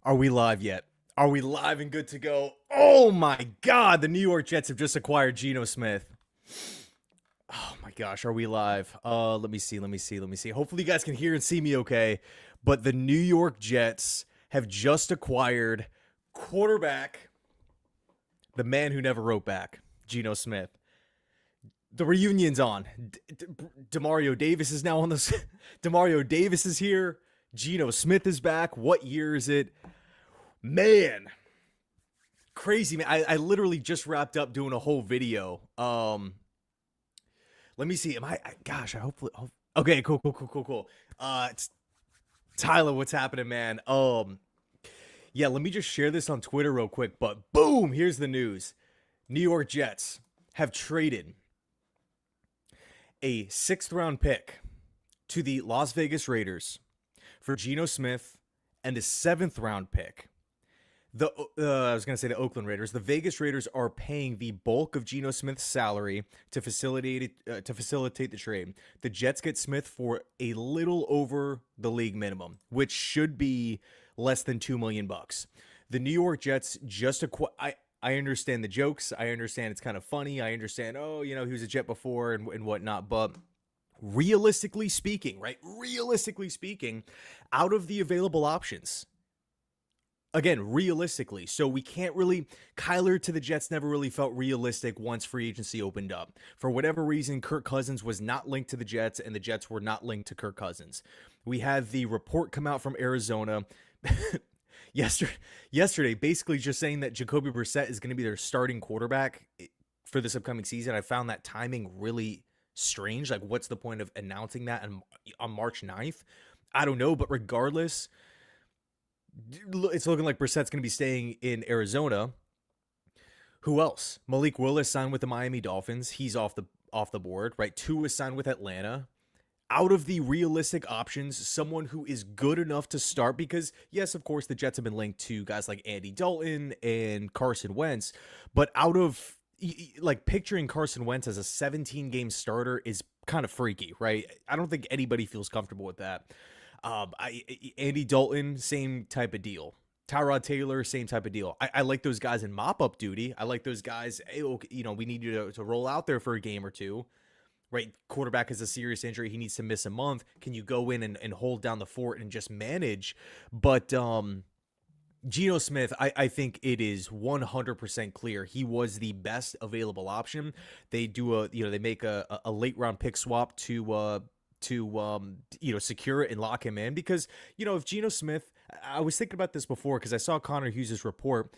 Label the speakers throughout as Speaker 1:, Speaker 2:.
Speaker 1: Are we live yet? Are we live and good to go? Oh my God, the New York Jets have just acquired Geno Smith. Oh my gosh, are we live? Let me see. Hopefully you guys can hear and see me okay. But the New York Jets have just acquired quarterback, the man who never wrote back, Geno Smith. The reunion's on. Demario Davis is now on this. Demario Davis is here. Geno Smith is back. What year is it? Man, crazy, man. I literally just wrapped up doing a whole video. Let me see. Gosh, I hopefully. Okay, cool. It's Tyler. What's happening, man? Yeah. Let me just share this on Twitter real quick. But boom, here's the news: New York Jets have traded a sixth-round pick to the Las Vegas Raiders for Geno Smith and a seventh-round pick. I was going to say the Oakland Raiders. The Vegas Raiders are paying the bulk of Geno Smith's salary to facilitate the trade. The Jets get Smith for a little over the league minimum, which should be less than $2 million. The New York Jets just I understand the jokes. I understand it's kind of funny. I understand, he was a Jet before and whatnot. But realistically speaking, right? Realistically speaking, out of the available options, again, realistically, so we can't really, Kyler to the Jets never really felt realistic once free agency opened up. For whatever reason, Kirk Cousins was not linked to the Jets, and the Jets were not linked to Kirk Cousins. We had the report come out from Arizona yesterday, basically just saying that Jacoby Brissett is going to be their starting quarterback for this upcoming season. I found that timing really strange. Like, what's the point of announcing that on March 9th? I don't know, but regardless, it's looking like Brissett's going to be staying in Arizona. Who else? Malik Willis signed with the Miami Dolphins. He's off the board, right? Tua is signed with Atlanta. Out of the realistic options, someone who is good enough to start, because yes, of course, the Jets have been linked to guys like Andy Dalton and Carson Wentz, but out of picturing Carson Wentz as a 17-game starter is kind of freaky, right? I don't think anybody feels comfortable with that. Andy Dalton, same type of deal. Tyrod Taylor, same type of deal. I like those guys in mop-up duty. I like those guys, we need you to roll out there for a game or two, right? Quarterback has a serious injury. He needs to miss a month. Can you go in and hold down the fort and just manage? But Geno Smith, I think it is 100% clear he was the best available option. They do they make a late round pick swap to secure it and lock him in, because if Geno Smith, I was thinking about this before because I saw Connor Hughes' report.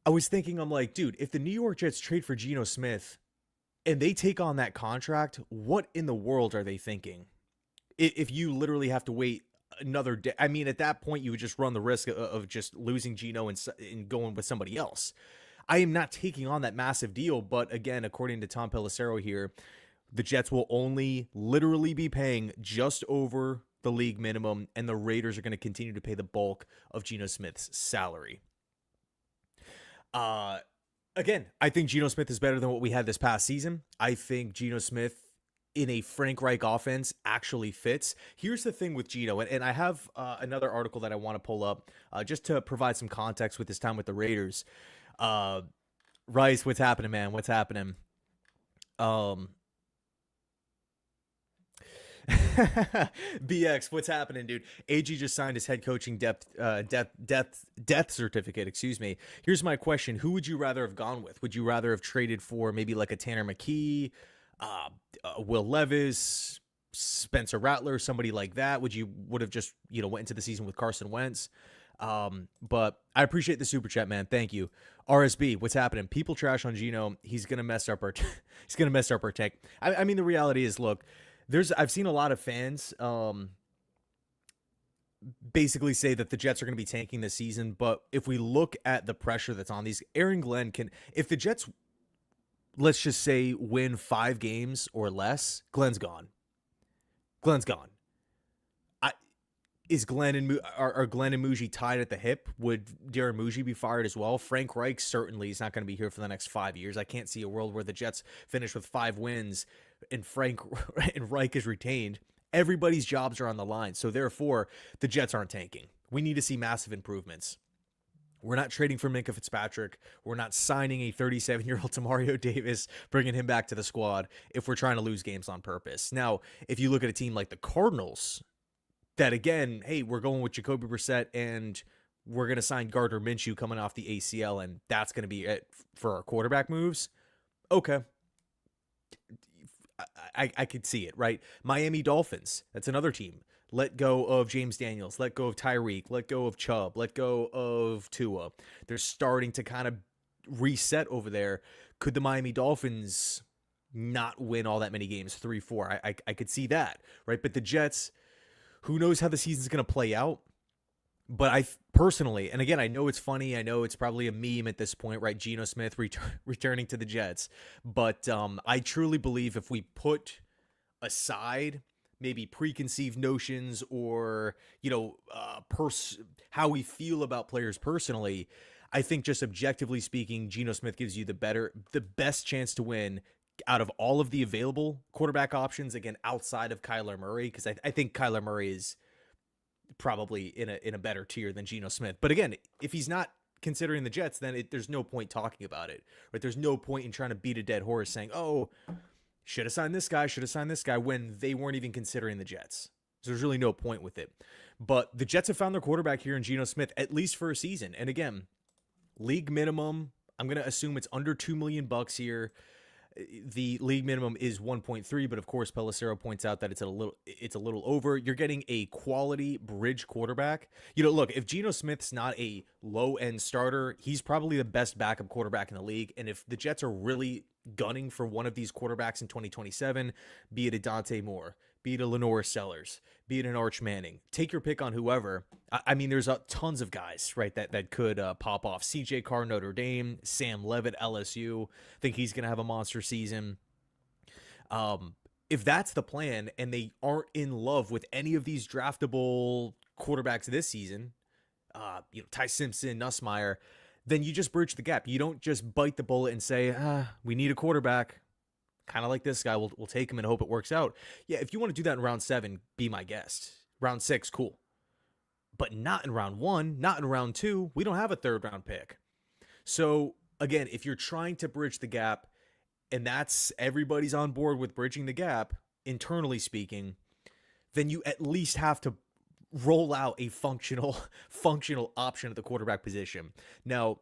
Speaker 1: I was thinking, I'm like, dude, if the New York Jets trade for Geno Smith and they take on that contract, what in the world are they thinking? If you literally have to wait another day, I mean, at that point you would just run the risk of just losing Geno and going with somebody else. I am not taking on that massive deal, but again, according to Tom Pelissero here, the Jets will only literally be paying just over the league minimum, and the Raiders are going to continue to pay the bulk of Geno Smith's salary. Again, I think Geno Smith is better than what we had this past season. I think Geno Smith in a Frank Reich offense actually fits. Here's the thing with Geno, and I have another article that I want to pull up just to provide some context with his time with the Raiders. Rice, what's happening, man? What's happening? BX, what's happening, dude? AG just signed his head coaching death certificate. Excuse me. Here's my question: who would you rather have gone with? Would you rather have traded for maybe like a Tanner McKee, Will Levis, Spencer Rattler, somebody like that? Would have just went into the season with Carson Wentz? But I appreciate the super chat, man. Thank you. RSB, what's happening? People trash on Geno. He's gonna mess up our tank. I mean, the reality is, look. I've seen a lot of fans basically say that the Jets are going to be tanking this season, but if we look at the pressure that's on these, Aaron Glenn if the Jets, let's just say, win 5 games or less, Glenn's gone. Is Glenn and are Glenn and Muji tied at the hip? Would Darren Muji be fired as well? Frank Reich certainly is not going to be here for the next 5 years. I can't see a world where the Jets finish with 5 wins and Reich is retained. Everybody's jobs are on the line, so therefore the Jets aren't tanking. We need to see massive improvements. We're not trading for Minka Fitzpatrick. We're not signing a 37-year-old Tamario Davis, bringing him back to the squad if we're trying to lose games on purpose. Now, if you look at a team like the Cardinals, that again, hey, we're going with Jacoby Brissett and we're going to sign Gardner Minshew coming off the ACL, and that's going to be it for our quarterback moves. Okay. I could see it, right? Miami Dolphins, that's another team. Let go of James Daniels, let go of Tyreek, let go of Chubb, let go of Tua. They're starting to kind of reset over there. Could the Miami Dolphins not win all that many games, 3-4? I could see that, right? But the Jets, who knows how the season's going to play out? But I personally, and again, I know it's funny. I know it's probably a meme at this point, right? Geno Smith returning to the Jets. But I truly believe if we put aside maybe preconceived notions or, how we feel about players personally, I think just objectively speaking, Geno Smith gives you the best chance to win out of all of the available quarterback options, again, outside of Kyler Murray, because I think Kyler Murray is probably in a better tier than Geno Smith. But again, if he's not considering the Jets, then there's no point talking about it, right? There's no point in trying to beat a dead horse saying, oh, should have signed this guy, when they weren't even considering the Jets. So there's really no point with it. But the Jets have found their quarterback here in Geno Smith, at least for a season. And again, league minimum, I'm going to assume it's under $2 million here. The league minimum is 1.3, but of course Pelissero points out that it's a little over. You're getting a quality bridge quarterback. Look, if Geno Smith's not a low-end starter, he's probably the best backup quarterback in the league. And if the Jets are really gunning for one of these quarterbacks in 2027, be it a Dante Moore, be it a Lenore Sellers, be it an Arch Manning, take your pick on whoever. I mean, there's tons of guys, right, that could pop off. CJ Carr, Notre Dame, Sam Levitt, LSU. I think he's going to have a monster season. If that's the plan and they aren't in love with any of these draftable quarterbacks this season, Ty Simpson, Nussmeier, then you just bridge the gap. You don't just bite the bullet and say, we need a quarterback. Kind of like this guy, we'll take him and hope it works out. Yeah, if you want to do that in round 7, be my guest. Round 6, cool. But not in round 1, not in round 2. We don't have a 3rd round pick. So again, if you're trying to bridge the gap, and that's everybody's on board with bridging the gap, internally speaking, then you at least have to roll out a functional option at the quarterback position. Now,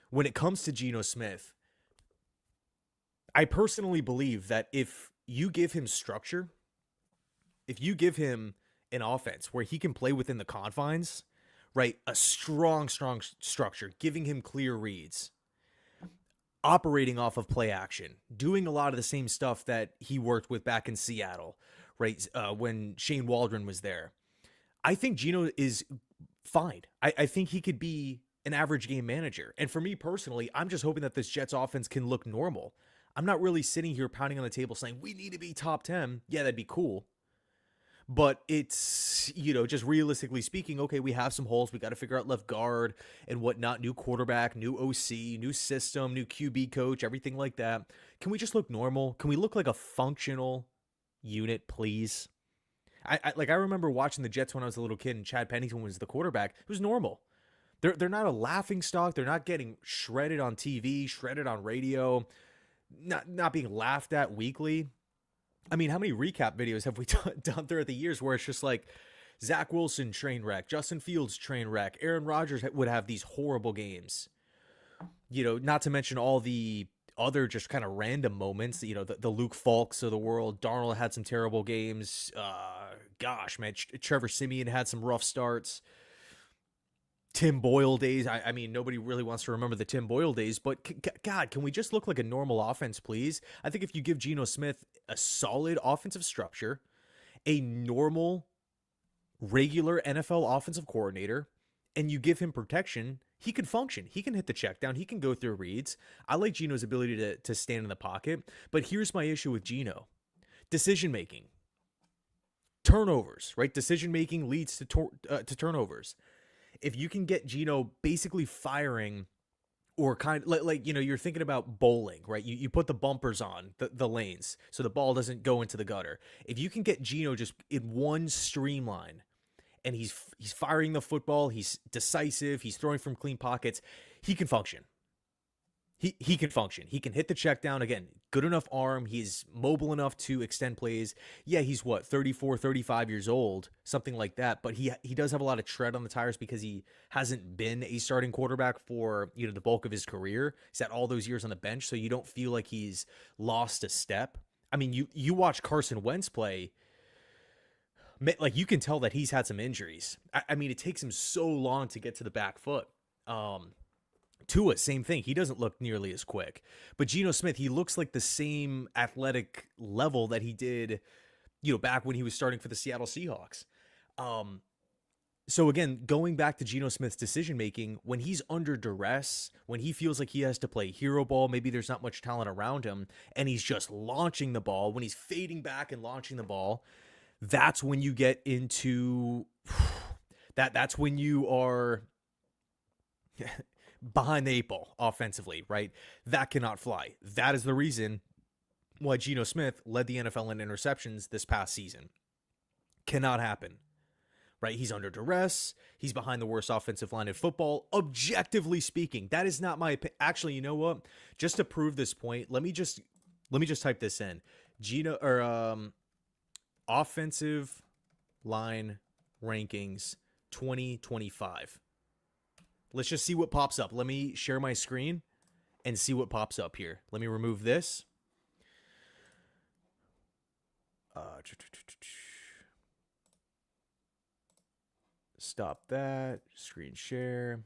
Speaker 1: when it comes to Geno Smith, I personally believe that if you give him structure, if you give him an offense where he can play within the confines, right? A strong structure, giving him clear reads, operating off of play action, doing a lot of the same stuff that he worked with back in Seattle, right? When Shane Waldron was there. I think Geno is fine. I think he could be an average game manager. And for me personally, I'm just hoping that this Jets offense can look normal. I'm not really sitting here pounding on the table saying we need to be top 10. Yeah, that'd be cool. But it's, just realistically speaking, okay, we have some holes. We got to figure out left guard and whatnot. New quarterback, new OC, new system, new QB coach, everything like that. Can we just look normal? Can we look like a functional unit, please? I remember watching the Jets when I was a little kid and Chad Pennington was the quarterback. It was normal. They're not a laughing stock. They're not getting shredded on TV, shredded on radio, not being laughed at weekly. I mean, how many recap videos have we done throughout the years where it's just like Zach Wilson train wreck, Justin Fields train wreck, Aaron Rodgers would have these horrible games. Not to mention all the other just kind of random moments, the Luke Falks of the world. Darnold had some terrible games. Gosh, man, Trevor Siemian had some rough starts. Tim Boyle days. I mean, nobody really wants to remember the Tim Boyle days, but God, can we just look like a normal offense, please? I think if you give Geno Smith a solid offensive structure, a normal, regular NFL offensive coordinator, and you give him protection, he can function. He can hit the check down. He can go through reads. I like Geno's ability to stand in the pocket, but here's my issue with Geno. Decision-making. Turnovers, right? Decision-making leads to turnovers. If you can get Geno basically firing, or kind of like you're thinking about bowling, right? You put the bumpers on the lanes so the ball doesn't go into the gutter. If you can get Geno just in one streamline and he's firing the football, he's decisive, he's throwing from clean pockets, he can function. He can function. He can hit the check down. Again, good enough arm. He's mobile enough to extend plays. Yeah, he's what, 34, 35 years old, something like that. But he does have a lot of tread on the tires because he hasn't been a starting quarterback for, the bulk of his career. He's had all those years on the bench, so you don't feel like he's lost a step. I mean, you watch Carson Wentz play, like you can tell that he's had some injuries. I mean, it takes him so long to get to the back foot. Tua, same thing. He doesn't look nearly as quick. But Geno Smith, he looks like the same athletic level that he did, back when he was starting for the Seattle Seahawks. So again, going back to Geno Smith's decision making, when he's under duress, when he feels like he has to play hero ball, maybe there's not much talent around him, and he's just launching the ball, when he's fading back and launching the ball, that's when you get into that's when you are behind the eight ball offensively, right? That cannot fly. That is the reason why Geno Smith led the NFL in interceptions this past season. Cannot happen, right? He's under duress. He's behind the worst offensive line in football. Objectively speaking, that is not my opinion. Actually, you know what? Just to prove this point, let me just type this in. Offensive line rankings 2025. Let's just see what pops up. Let me share my screen and see what pops up here. Let me remove this. Stop that. Screen share.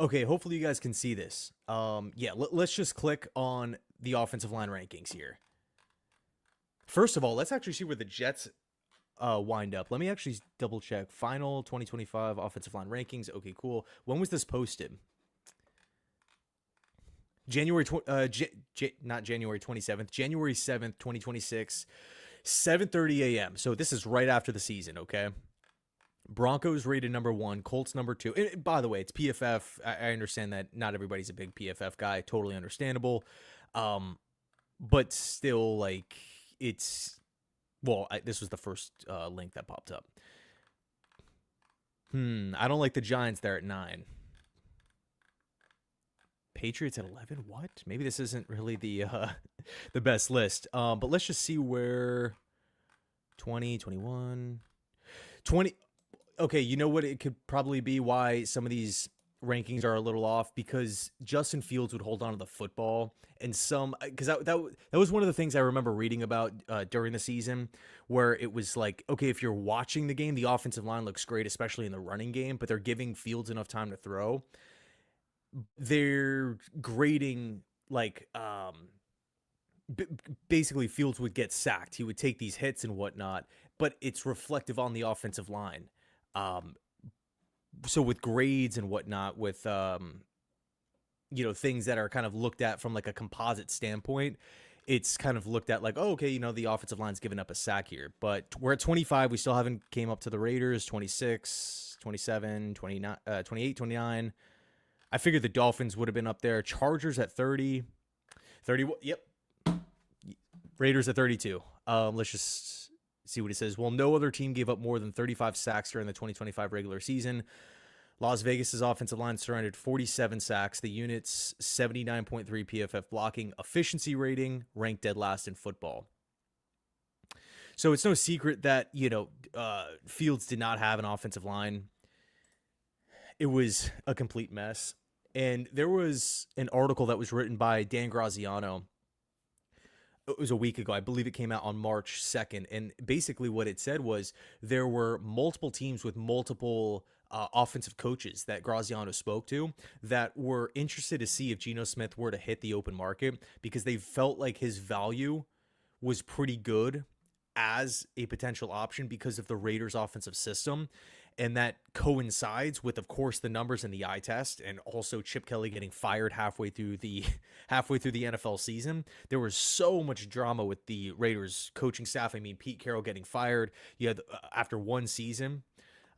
Speaker 1: Okay, hopefully you guys can see this. Let's just click on the offensive line rankings here. First of all, let's actually see where the Jets wind up. Let me actually double check. Final 2025 offensive line rankings. Okay, cool. When was this posted? Not January 27th, January 7th, 2026, 7:30 a.m. So this is right after the season, okay? Broncos rated number 1, Colts number 2. And by the way, it's PFF. I understand that not everybody's a big PFF guy. Totally understandable. But still, like, it's... Well, this was the first link that popped up. I don't like the Giants there at 9. Patriots at 11? What? Maybe this isn't really the the best list. But let's just see where 20, 21, 20. Okay, you know what? It could probably be why some of these rankings are a little off, because Justin Fields would hold on to the football, and because that was one of the things I remember reading about during the season, where it was like, okay, if you're watching the game, the offensive line looks great, especially in the running game, but they're giving Fields enough time to throw. They're grading like basically Fields would get sacked. He would take these hits and whatnot, but it's reflective on the offensive line. So with grades and whatnot, with things that are kind of looked at from like a composite standpoint, it's kind of looked at like, oh, okay, the offensive line's given up a sack here. But we're at 25. We still haven't came up to the Raiders, 26, 27, 29, 28, 29. I figured the Dolphins would have been up there. Chargers at 30. 30, yep. Raiders at 32. Let's just see what it says. Well, no other team gave up more than 35 sacks during the 2025 regular season. Las Vegas's offensive line surrendered 47 sacks. The unit's 79.3 PFF blocking efficiency rating ranked dead last in football. So it's no secret that, Fields did not have an offensive line. It was a complete mess. And there was an article that was written by Dan Graziano. It was a week ago. I believe it came out on March 2nd. And basically what it said was there were multiple teams with multiple offensive coaches that Graziano spoke to that were interested to see if Geno Smith were to hit the open market, because they felt like his value was pretty good as a potential option because of the Raiders' offensive system. And that coincides with, of course, the numbers in the eye test, and also Chip Kelly getting fired halfway through the NFL season. There was so much drama with the Raiders coaching staff. I mean, Pete Carroll getting fired. You had after one season.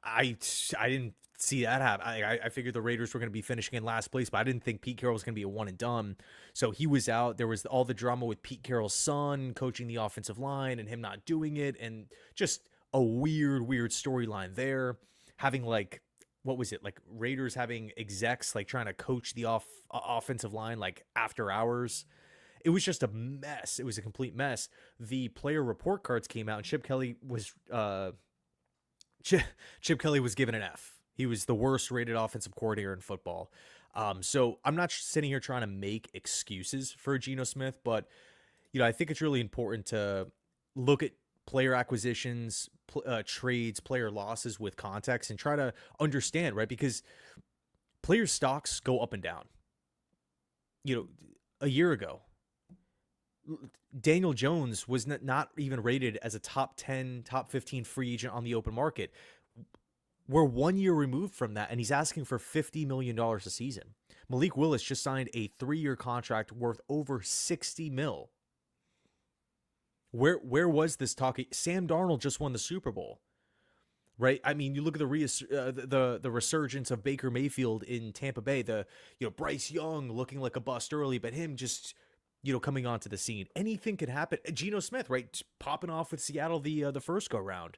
Speaker 1: I didn't see that happen. I figured the Raiders were going to be finishing in last place, but I didn't think Pete Carroll was going to be a one and done. So he was out. There was all the drama with Pete Carroll's son coaching the offensive line and him not doing it, and just a weird storyline there. Having like, what was it, like Raiders having execs like trying to coach the offensive line like after hours. It was just a mess. It was a complete mess. The player report cards came out, and Chip Kelly was given an F. He was the worst rated offensive coordinator in football. So I'm not sitting here trying to make excuses for Geno Smith, but I think it's really important to look at player acquisitions, trades, player losses with context, and try to understand, right? Because player stocks go up and down. A year ago, Daniel Jones was not even rated as a top 10, top 15 free agent on the open market. We're 1 year removed from that, and he's asking for $50 million a season. Malik Willis just signed a 3-year contract worth over $60 million. Where was this talk? Sam Darnold just won the Super Bowl, right? I mean, you look at the resurgence of Baker Mayfield in Tampa Bay. Bryce Young looking like a bust early, but him just coming onto the scene. Anything could happen. Geno Smith, right, popping off with Seattle the first go round.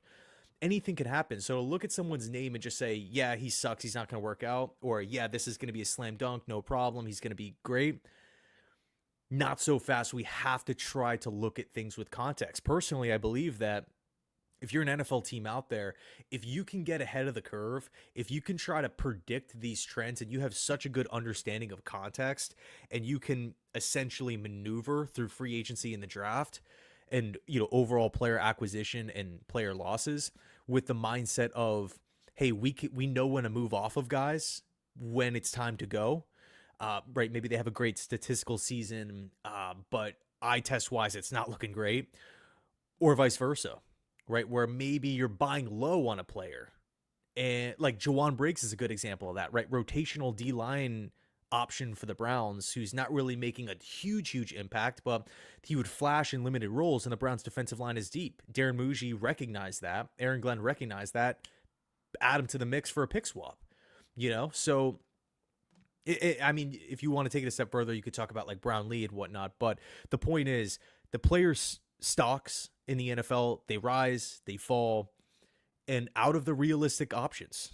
Speaker 1: Anything could happen. So to look at someone's name and just say, yeah, he sucks, he's not going to work out, or yeah, this is going to be a slam dunk, no problem, he's going to be great. Not so fast. We have to try to look at things with context. Personally, I believe that if you're an NFL team out there, if you can get ahead of the curve, if you can try to predict these trends and you have such a good understanding of context and you can essentially maneuver through free agency in the draft and, overall player acquisition and player losses with the mindset of, hey, we know when to move off of guys when it's time to go. Right, maybe they have a great statistical season, but eye test wise, it's not looking great, or vice versa, right? Where maybe you're buying low on a player, and like Jawan Briggs is a good example of that, right? Rotational D line option for the Browns, who's not really making a huge impact, but he would flash in limited roles, and the Browns' defensive line is deep. Darren Muji recognized that. Aaron Glenn recognized that. Add him to the mix for a pick swap, so. I mean, if you want to take it a step further, you could talk about like Brown Lee and whatnot. But the point is, the players' stocks in the NFL, they rise, they fall, and out of the realistic options,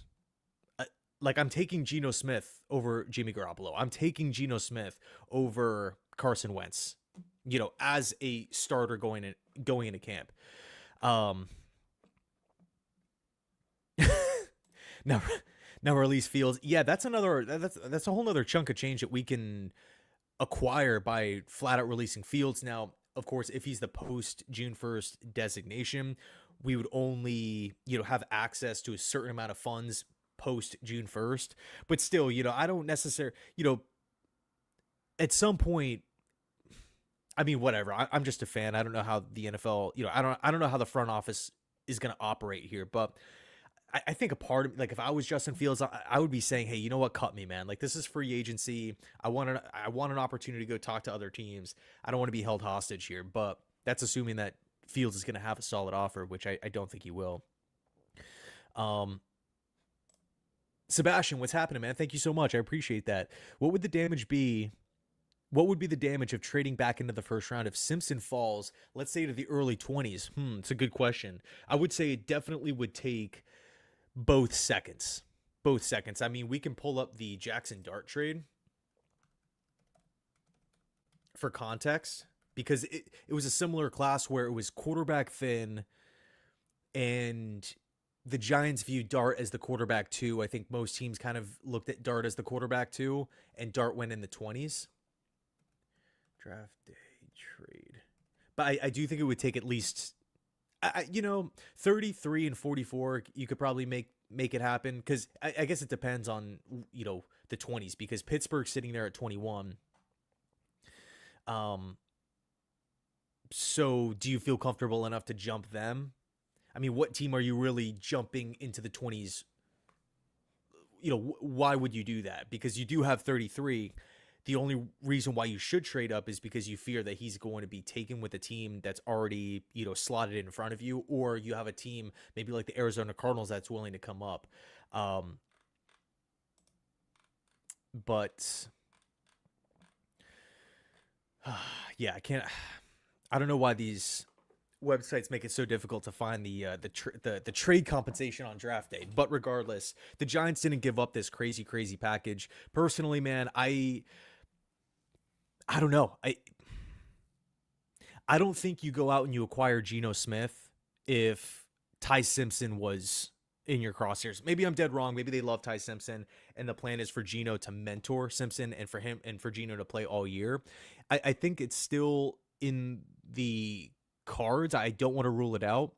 Speaker 1: like I'm taking Geno Smith over Jimmy Garoppolo. I'm taking Geno Smith over Carson Wentz, as a starter going into camp. Now. Now release Fields. Yeah, that's a whole nother chunk of change that we can acquire by flat out releasing Fields. Now, of course, if he's the post June 1st designation, we would only, have access to a certain amount of funds post June 1st. But still, I don't necessarily, at some point, I mean, whatever. I'm just a fan. I don't know how the NFL, I don't know how the front office is going to operate here, but I think a part of, like, if I was Justin Fields, I would be saying, hey, you know what? Cut me, man. Like, this is free agency. I want an opportunity to go talk to other teams. I don't want to be held hostage here, but that's assuming that Fields is going to have a solid offer, which I don't think he will. Sebastian, what's happening, man? Thank you so much. I appreciate that. What would the damage be? What would be the damage of trading back into the first round if Simpson falls, let's say, to the early 20s? It's a good question. I would say it definitely would take both seconds. I mean, we can pull up the Jackson Dart trade for context because it was a similar class where it was quarterback thin and the Giants viewed Dart as the quarterback 2. I think most teams kind of looked at Dart as the quarterback 2, and Dart went in the 20s. Draft day trade. But I do think it would take at least 33 and 44, you could probably make it happen because I guess it depends on, the 20s because Pittsburgh's sitting there at 21. So do you feel comfortable enough to jump them? I mean, what team are you really jumping into the 20s? Why would you do that? Because you do have 33. The only reason why you should trade up is because you fear that he's going to be taken with a team that's already, slotted in front of you, or you have a team maybe like the Arizona Cardinals that's willing to come up. But yeah, I don't know why these websites make it so difficult to find the trade compensation on draft day. But regardless, the Giants didn't give up this crazy package. Personally, man, I don't know. I don't think you go out and you acquire Geno Smith if Ty Simpson was in your crosshairs. Maybe I'm dead wrong. Maybe they love Ty Simpson and the plan is for Geno to mentor Simpson and for him and for Geno to play all year. I think it's still in the cards. I don't want to rule it out.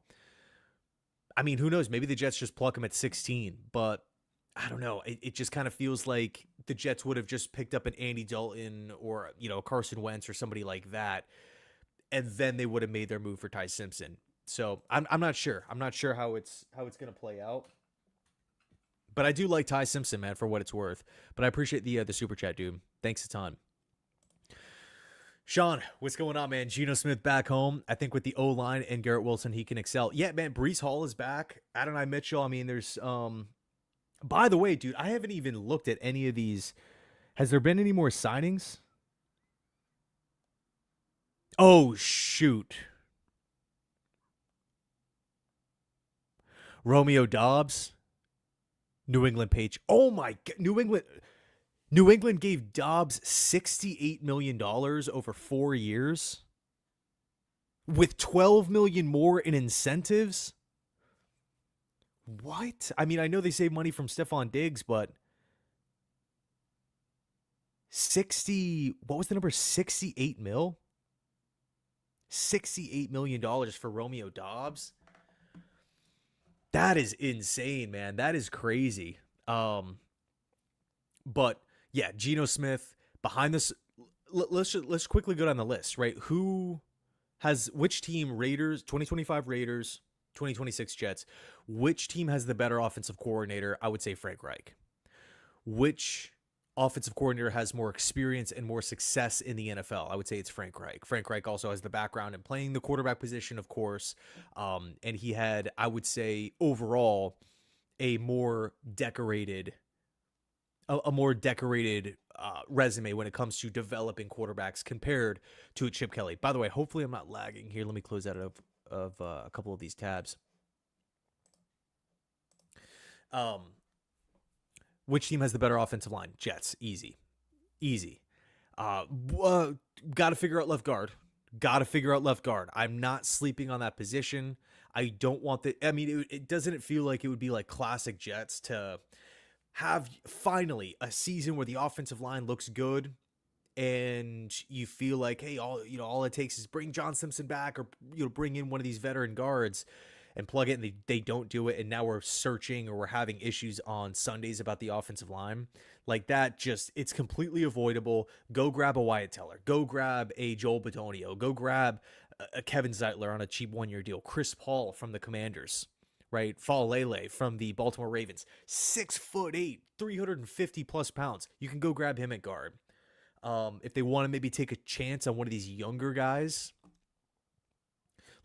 Speaker 1: I mean, who knows? Maybe the Jets just pluck him at 16, but I don't know. It just kind of feels like the Jets would have just picked up an Andy Dalton or, Carson Wentz or somebody like that, and then they would have made their move for Ty Simpson. So I'm not sure. I'm not sure how it's going to play out. But I do like Ty Simpson, man, for what it's worth. But I appreciate the super chat, dude. Thanks a ton. Sean, what's going on, man? Geno Smith back home. I think with the O-line and Garrett Wilson, he can excel. Yeah, man, Breece Hall is back. Adonai Mitchell. I mean, there's by the way, dude, I haven't even looked at any of these. Has there been any more signings? Oh, shoot. Romeo Doubs. New England Page. Oh my God. New England gave Dobbs $68 million over 4 years with $12 million more in incentives. What? I mean, I know they save money from Stephon Diggs, but what was the number? 68 mil? $68 million for Romeo Doubs. That is insane, man. That is crazy. But yeah, Geno Smith behind this. Let's quickly go down the list, right? Who has which team? Raiders, 2025 Raiders, 2026 Jets. Which team has the better offensive coordinator? I would say Frank Reich. Which offensive coordinator has more experience and more success in the NFL? I would say it's Frank Reich. Frank Reich also has the background in playing the quarterback position, of course. And he had, I would say, overall, a more decorated resume when it comes to developing quarterbacks compared to a Chip Kelly. By the way, hopefully I'm not lagging here. Let me close out of a couple of these tabs. Which team has the better offensive line? Jets. Easy. Got to figure out left guard. I'm not sleeping on that position. I don't want it doesn't feel like it would be like classic Jets to have finally a season where the offensive line looks good and you feel like, hey, all it takes is bring John Simpson back or bring in one of these veteran guards and plug it, and they don't do it, and now we're searching or we're having issues on Sundays about the offensive line. Like that, it's completely avoidable. Go grab a Wyatt Teller. Go grab a Joel Bitonio. Go grab a Kevin Zeitler on a cheap 1-year deal. Chris Paul from the Commanders, right? Falele from the Baltimore Ravens. 6'8", 350 plus pounds. You can go grab him at guard. If they want to maybe take a chance on one of these younger guys,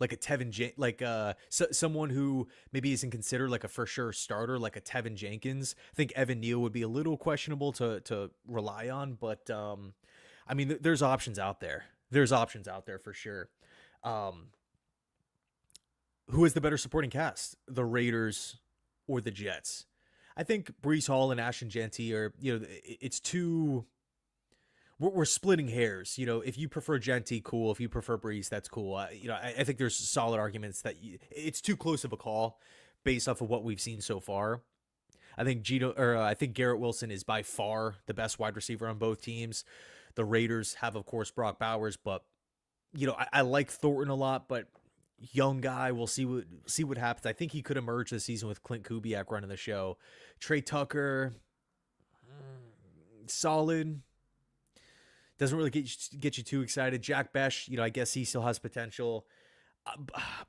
Speaker 1: like a Tevin, someone who maybe isn't considered like a for sure starter, like a Tevin Jenkins. I think Evan Neal would be a little questionable to rely on, but I mean, there's options out there. There's options out there for sure. Who is the better supporting cast, the Raiders or the Jets? I think Breece Hall and Ashton Jeanty are, it's too. We're splitting hairs. If you prefer Jeanty, cool. If you prefer Breece, that's cool. I think there's solid arguments that it's too close of a call based off of what we've seen so far. I think Garrett Wilson is by far the best wide receiver on both teams. The Raiders have, of course, Brock Bowers, but I like Thornton a lot, but young guy. We'll see what happens. I think he could emerge this season with Clint Kubiak running the show. Trey Tucker, solid. Doesn't really get you too excited. Jack Besh, I guess he still has potential.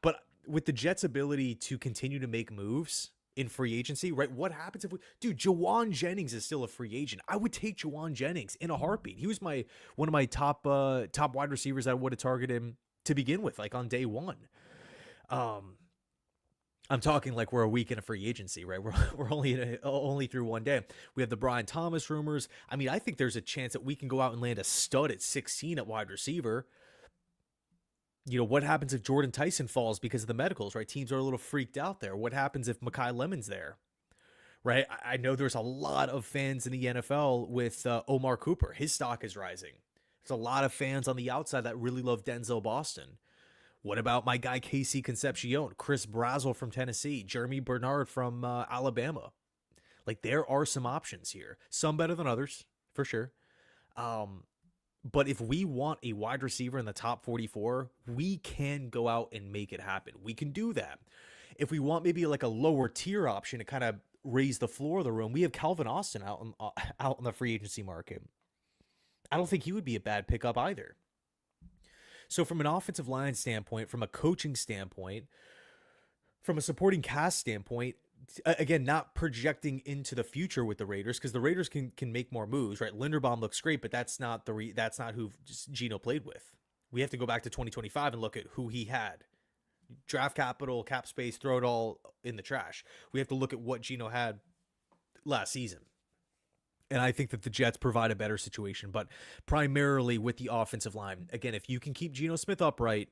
Speaker 1: But with the Jets' ability to continue to make moves in free agency, right? What happens if Jawan Jennings is still a free agent? I would take Jawan Jennings in a heartbeat. He was one of my top wide receivers that I would have targeted him to begin with, like on day one. I'm talking like we're a week in a free agency, right? We're only through one day. We have the Brian Thomas rumors. I mean, I think there's a chance that we can go out and land a stud at 16 at wide receiver. What happens if Jordan Tyson falls because of the medicals, right? Teams are a little freaked out there. What happens if Mekhi Lemon's there, right? I know there's a lot of fans in the NFL with Omar Cooper. His stock is rising. There's a lot of fans on the outside that really love Denzel Boston. What about my guy Casey Concepcion, Chris Brazel from Tennessee, Jeremy Bernard from Alabama? Like, there are some options here. Some better than others, for sure. But if we want a wide receiver in the top 44, we can go out and make it happen. We can do that. If we want maybe like a lower tier option to kind of raise the floor of the room, we have Calvin Austin out in the free agency market. I don't think he would be a bad pickup either. So from an offensive line standpoint, from a coaching standpoint, from a supporting cast standpoint, again, not projecting into the future with the Raiders, because the Raiders can make more moves, right? Linderbaum looks great, but that's not who Geno played with. We have to go back to 2025 and look at who he had. Draft capital, cap space, throw it all in the trash. We have to look at what Geno had last season. And I think that the Jets provide a better situation, but primarily with the offensive line. Again, if you can keep Geno Smith upright,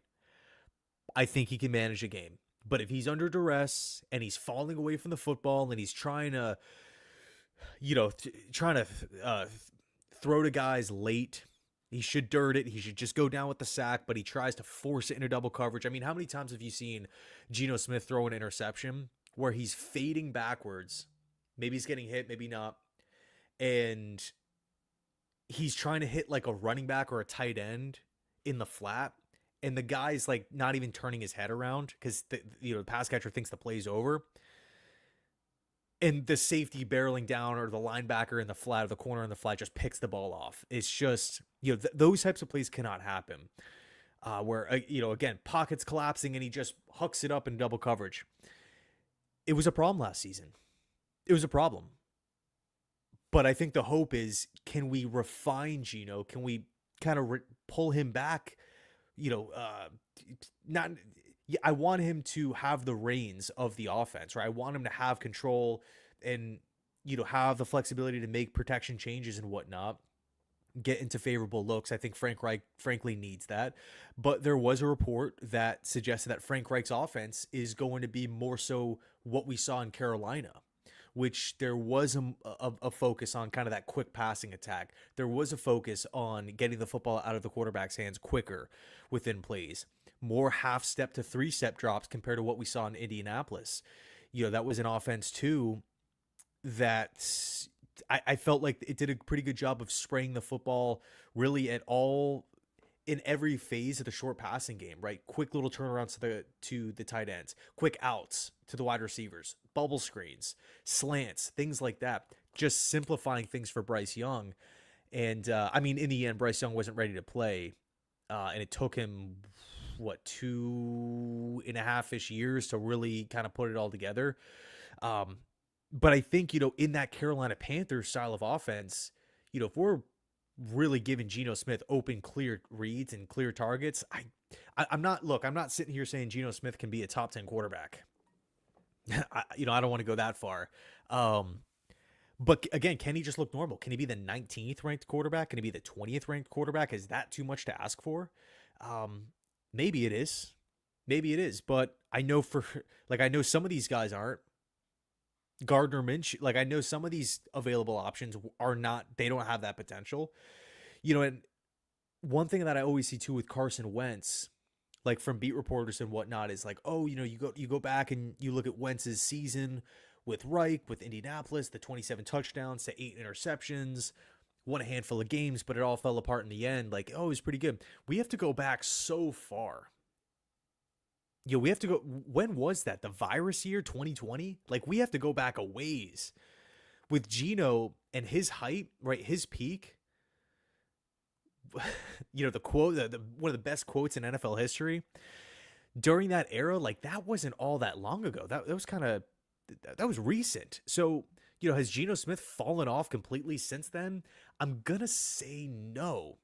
Speaker 1: I think he can manage a game. But if he's under duress and he's falling away from the football and he's trying to throw to guys late, he should dirt it. He should just go down with the sack, but he tries to force it into double coverage. I mean, how many times have you seen Geno Smith throw an interception where he's fading backwards? Maybe he's getting hit, maybe not. And he's trying to hit like a running back or a tight end in the flat. And the guy's like not even turning his head around because the pass catcher thinks the play's over. And the safety barreling down or the linebacker in the flat or the corner in the flat just picks the ball off. It's just, those types of plays cannot happen. Where, again, pockets collapsing and he just hucks it up in double coverage. It was a problem last season. It was a problem. But I think the hope is, can we refine Geno? Can we kind of pull him back? I want him to have the reins of the offense, right? I want him to have control and, have the flexibility to make protection changes and whatnot, get into favorable looks. I think Frank Reich, frankly, needs that. But there was a report that suggested that Frank Reich's offense is going to be more so what we saw in Carolina, which there was a focus on kind of that quick passing attack. There was a focus on getting the football out of the quarterback's hands quicker within plays. More half-step to three-step drops compared to what we saw in Indianapolis. That was an offense, too, that I felt like it did a pretty good job of spraying the football really at all in every phase of the short passing game, right? Quick little turnarounds to the tight ends, quick outs to the wide receivers, bubble screens, slants, things like that. Just simplifying things for Bryce Young. And in the end, Bryce Young wasn't ready to play. And it took him, 2.5-ish years to really kind of put it all together. But I think, in that Carolina Panthers style of offense, if we're really giving Geno Smith open, clear reads and clear targets, I'm not sitting here saying Geno Smith can be a top 10 quarterback. I don't want to go that far. But again, can he just look normal? Can he be the 19th ranked quarterback? Can he be the 20th ranked quarterback? Is that too much to ask for? Maybe it is. But I know I know some of these guys aren't. Gardner Minshew, I know some of these available options are not, they don't have that potential. And one thing that I always see too with Carson Wentz, from beat reporters and whatnot, is you go back and you look at Wentz's season with Reich, with Indianapolis, the 27 touchdowns to 8 interceptions, won a handful of games, but it all fell apart in the end. It was pretty good. We have to go back so far. We have to go, when was that? The virus year, 2020? We have to go back a ways. With Geno and his height, right, his peak, the quote, one of the best quotes in NFL history, during that era, that wasn't all that long ago. That was recent. So, has Geno Smith fallen off completely since then? I'm going to say no.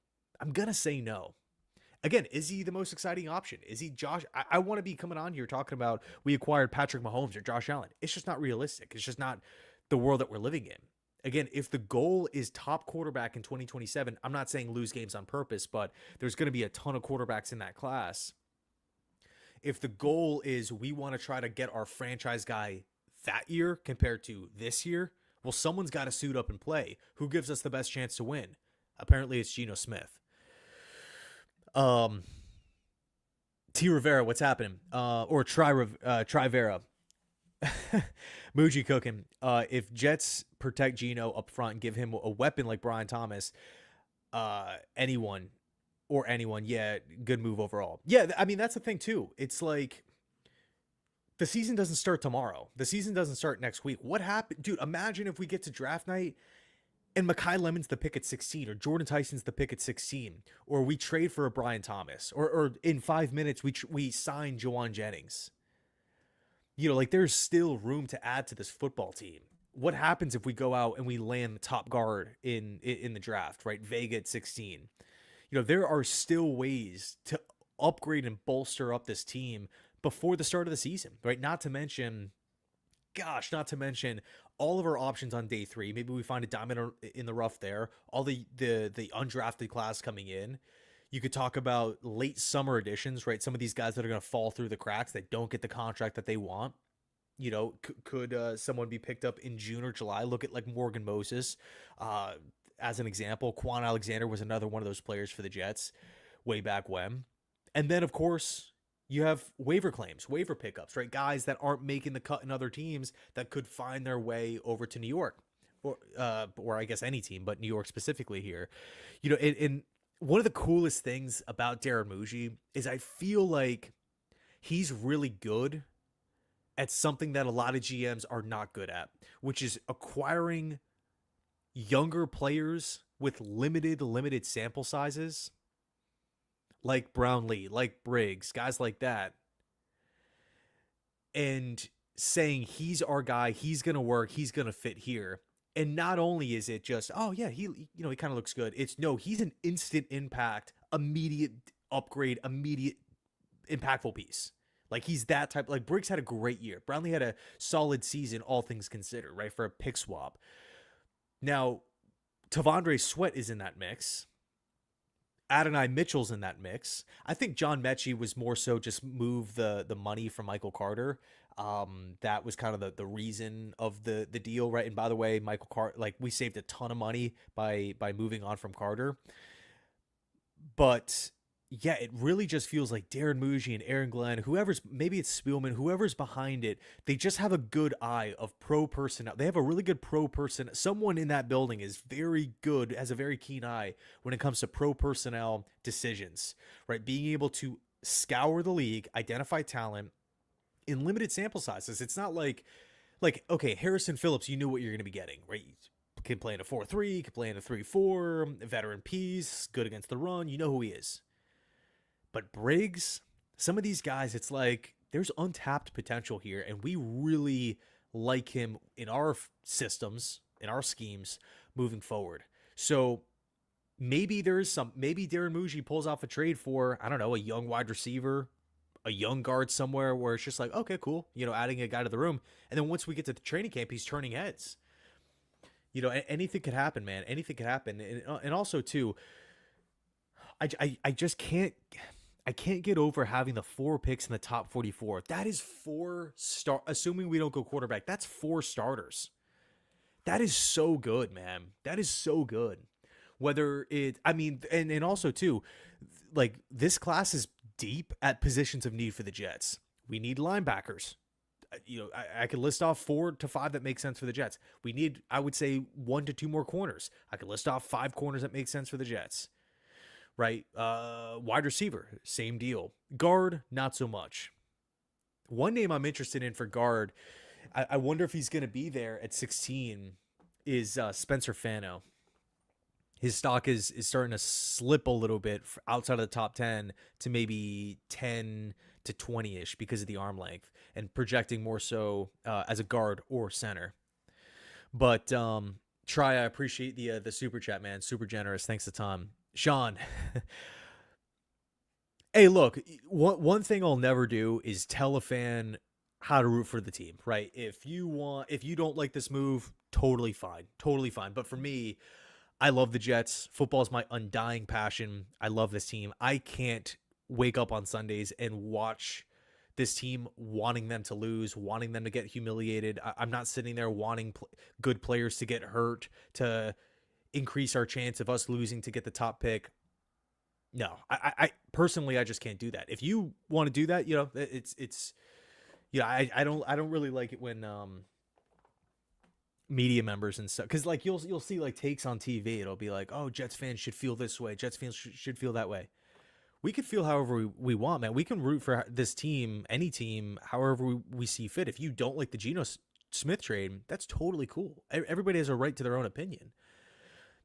Speaker 1: Again, is he the most exciting option? Is he Josh? I want to be coming on here talking about we acquired Patrick Mahomes or Josh Allen. It's just not realistic. It's just not the world that we're living in. Again, if the goal is top quarterback in 2027, I'm not saying lose games on purpose, but there's going to be a ton of quarterbacks in that class. if the goal is we want to try to get our franchise guy that year compared to this year, well, someone's got to suit up and play. Who gives us the best chance to win? Apparently, it's Geno Smith. Um, T. Rivera, what's happening? Or Tri Vera. Muji cooking. If Jets protect Geno up front and give him a weapon like Brian Thomas, anyone, yeah, good move overall. Yeah, I mean, that's the thing, too. It's like the season doesn't start tomorrow. The season doesn't start next week. What happened? Dude, imagine if we get to draft night and Mekhi Lemon's the pick at 16, or Jordan Tyson's the pick at 16, or we trade for a Brian Thomas, or in 5 minutes we sign Jawan Jennings. Like there's still room to add to this football team. What happens if we go out and we land the top guard in the draft, right? Vega at 16. There are still ways to upgrade and bolster up this team before the start of the season, right? Not to mention all of our options on day 3. Maybe we find a diamond in the rough there. All the undrafted class coming in. You could talk about late summer additions, right? Some of these guys that are going to fall through the cracks that don't get the contract that they want. Could someone be picked up in June or July? Look at like Morgan Moses as an example. Quan Alexander was another one of those players for the Jets way back when. And then, of course, you have waiver claims, waiver pickups, right? Guys that aren't making the cut in other teams that could find their way over to New York, or I guess any team, but New York specifically here. And one of the coolest things about Darren Muji is I feel like he's really good at something that a lot of GMs are not good at, which is acquiring younger players with limited sample sizes, like Brownlee, like Briggs, guys like that, and saying he's our guy, he's going to work, he's going to fit here. And not only is it just, oh yeah, he kind of looks good. It's no, he's an instant impact, immediate upgrade, immediate impactful piece. Like he's that type. Like Briggs had a great year. Brownlee had a solid season, all things considered, right? For a pick swap. Now, Tavondre Sweat is in that mix. Adonai Mitchell's in that mix. I think John Mechie was more so just move the money from Michael Carter. That was kind of the reason of the deal, right? And by the way, Michael Carter, like we saved a ton of money by moving on from Carter. But yeah, it really just feels like Darren Muji and Aaron Glenn, maybe it's Spielman, whoever's behind it, they just have a good eye of pro personnel. They have a really good pro person. Someone in that building is very good, has a very keen eye when it comes to pro personnel decisions, right? Being able to scour the league, identify talent in limited sample sizes. It's not like, okay, Harrison Phillips, you knew what you're going to be getting, right? You can play in a 4-3, can play in a 3-4, veteran piece, good against the run. You know who he is. But Briggs, some of these guys, it's like there's untapped potential here, and we really like him in our systems, in our schemes moving forward. So maybe maybe Darren Muji pulls off a trade for, I don't know, a young wide receiver, a young guard somewhere where it's just like, okay, cool, adding a guy to the room. And then once we get to the training camp, he's turning heads. Anything could happen, man. Anything could happen. And also, too, I just can't get over having the 4 picks in the top 44. That is 4 assuming we don't go quarterback. That's 4 starters. That is so good, man. That is so good. And also too, like this class is deep at positions of need for the Jets. We need linebackers. I could list off 4 to 5 that make sense for the Jets. We need, I would say, 1 to 2 more corners. I could list off 5 corners that make sense for the Jets. Right? Wide receiver, same deal. Guard, not so much. One name I'm interested in for guard, I wonder if he's going to be there at 16, is Spencer Fano. His stock is starting to slip a little bit outside of the top 10 to maybe 10 to 20-ish because of the arm length, and projecting more so as a guard or center. But Try, I appreciate the super chat, man. Super generous. Thanks a ton. Sean, hey, look, one thing I'll never do is tell a fan how to root for the team, right? If you don't like this move, totally fine. But for me, I love the Jets. Football is my undying passion. I love this team. I can't wake up on Sundays and watch this team wanting them to lose, wanting them to get humiliated. I'm not sitting there wanting good players to get hurt to increase our chance of us losing to get the top pick. No, I personally, I just can't do that. If you want to do that, it's yeah, I don't really like it when media members and stuff, because like you'll see like takes on TV. It'll be like, oh, Jets fans should feel this way, Jets fans should feel that way. We could feel however we want, man. We can root for this team, any team, however we see fit. If you don't like the Geno Smith trade, that's totally cool. Everybody has a right to their own opinion.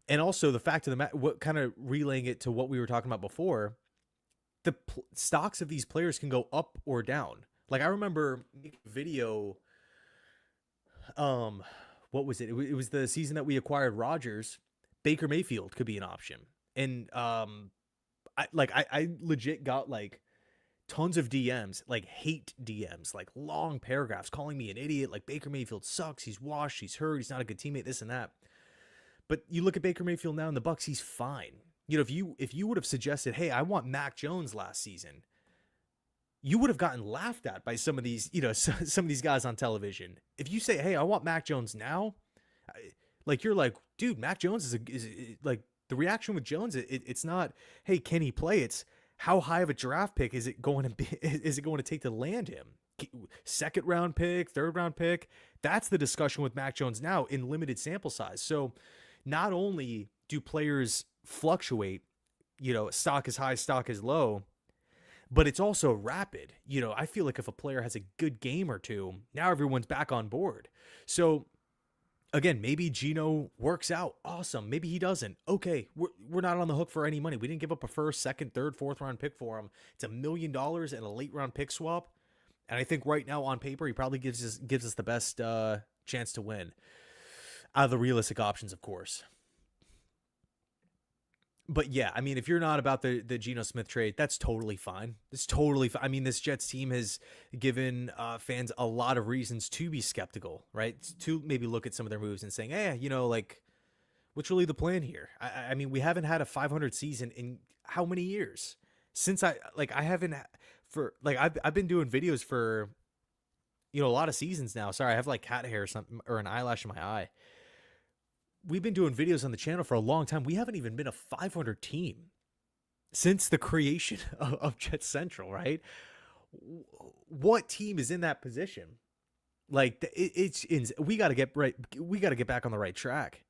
Speaker 1: And also the fact of the matter, what kind of relaying it to what we were talking about before, the stocks of these players can go up or down. Like I remember making a video, what was it? It was the season that we acquired Rodgers. Baker Mayfield could be an option. And I legit got like tons of DMs, like hate DMs, like long paragraphs calling me an idiot. Like Baker Mayfield sucks. He's washed. He's hurt. He's not a good teammate. This and that. But you look at Baker Mayfield now in the Bucs, he's fine. If you would have suggested, hey, I want Mac Jones last season, you would have gotten laughed at by some of these, some of these guys on television. If you say, hey, I want Mac Jones now, like you're like, dude, Mac Jones is like the reaction with Jones. It's not, hey, can he play? It's how high of a draft pick is it going to be? Is it going to take to land him? Second round pick, third round pick. That's the discussion with Mac Jones now in limited sample size. So not only do players fluctuate, stock is high, stock is low, but it's also rapid. I feel like if a player has a good game or two, now everyone's back on board. So again, maybe Geno works out. Awesome. Maybe he doesn't. Okay, we're not on the hook for any money. We didn't give up a first, second, third, fourth round pick for him. It's $1 million and a late round pick swap. And I think right now on paper, he probably gives us the best chance to win out of the realistic options, of course. But yeah, I mean, if you're not about the Geno Smith trade, that's totally fine. It's totally fine. I mean, this Jets team has given fans a lot of reasons to be skeptical, right? To maybe look at some of their moves and saying, hey, like, what's really the plan here? I mean, we haven't had a 500 season in how many years? Since I've been doing videos for, a lot of seasons now. Sorry, I have like cat hair or something, or an eyelash in my eye. We've been doing videos on the channel for a long time. We haven't even been a 500 team since the creation of Jets Central, right? What team is in that position? Like we got to get right. We got to get back on the right track.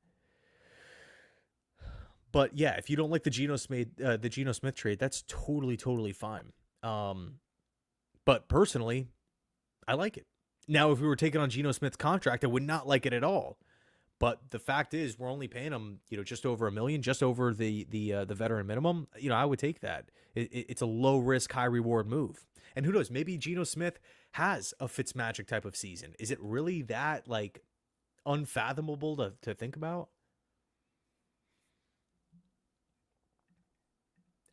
Speaker 1: But yeah, if you don't like the Geno Smith trade, that's totally fine. But personally, I like it. Now, if we were taking on Geno Smith's contract, I would not like it at all. But the fact is, we're only paying him, just over $1 million, just over the veteran minimum. I would take that. It's a low risk, high reward move. And who knows? Maybe Geno Smith has a Fitzmagic type of season. Is it really that like unfathomable to think about?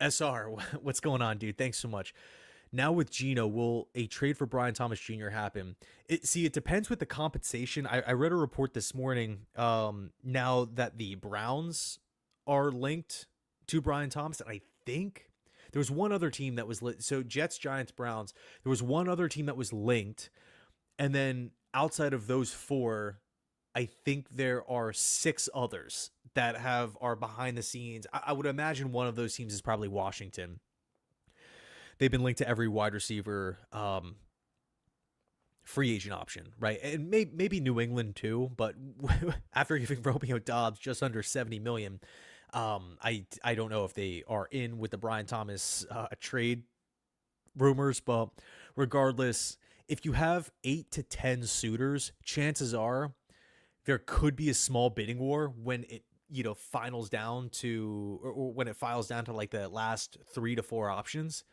Speaker 1: SR, what's going on, dude? Thanks so much. Now with Geno, will a trade for Brian Thomas Jr. happen? It depends with the compensation. I read a report this morning now that the Browns are linked to Brian Thomas, and I think there was one other team that was so Jets, Giants, Browns. There was one other team that was linked, and then outside of those four, I think there are 6 others that are behind the scenes. I would imagine one of those teams is probably Washington. They've been linked to every wide receiver free agent option, right? And maybe New England too, but after giving Romeo Doubs just under $70 million, I don't know if they are in with the Brian Thomas trade rumors, but regardless, if you have 8 to 10 suitors, chances are there could be a small bidding war when it finals down to, or when it files down to like the last 3 to 4 options.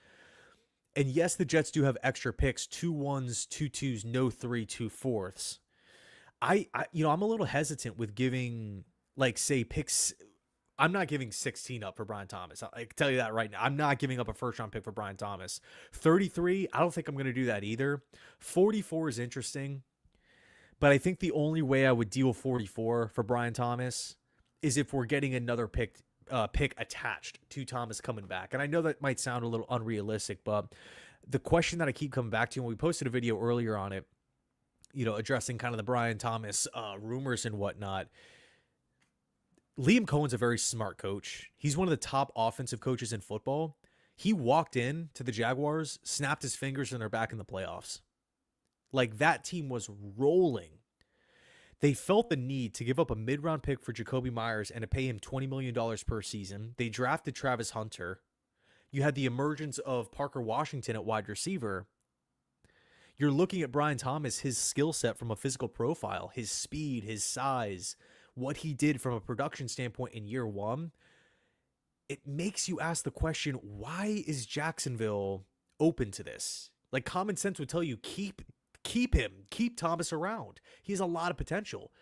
Speaker 1: And yes, the Jets do have extra picks, 2 1s, 2 2s, no 3, 2 4ths. I'm a little hesitant with giving, like, say, picks. I'm not giving 16 up for Brian Thomas. I can tell you that right now. I'm not giving up a first round pick for Brian Thomas. 33, I don't think I'm going to do that either. 44 is interesting, but I think the only way I would deal 44 for Brian Thomas is if we're getting another pick attached to Thomas coming back. And I know that might sound a little unrealistic, but the question that I keep coming back to, and we posted a video earlier on it, addressing kind of the Brian Thomas rumors and whatnot. Liam Cohen's a very smart coach. He's one of the top offensive coaches in football. He walked in to the Jaguars, snapped his fingers, and they're back in the playoffs. Like, that team was rolling. They felt the need to give up a mid-round pick for Jacoby Myers and to pay him $20 million per season. They drafted Travis Hunter. You had the emergence of Parker Washington at wide receiver. You're looking at Brian Thomas, his skill set from a physical profile, his speed, his size, what he did from a production standpoint in year one. It makes you ask the question, why is Jacksonville open to this? Like, common sense would tell you, keep him, keep Thomas around. He has a lot of potential.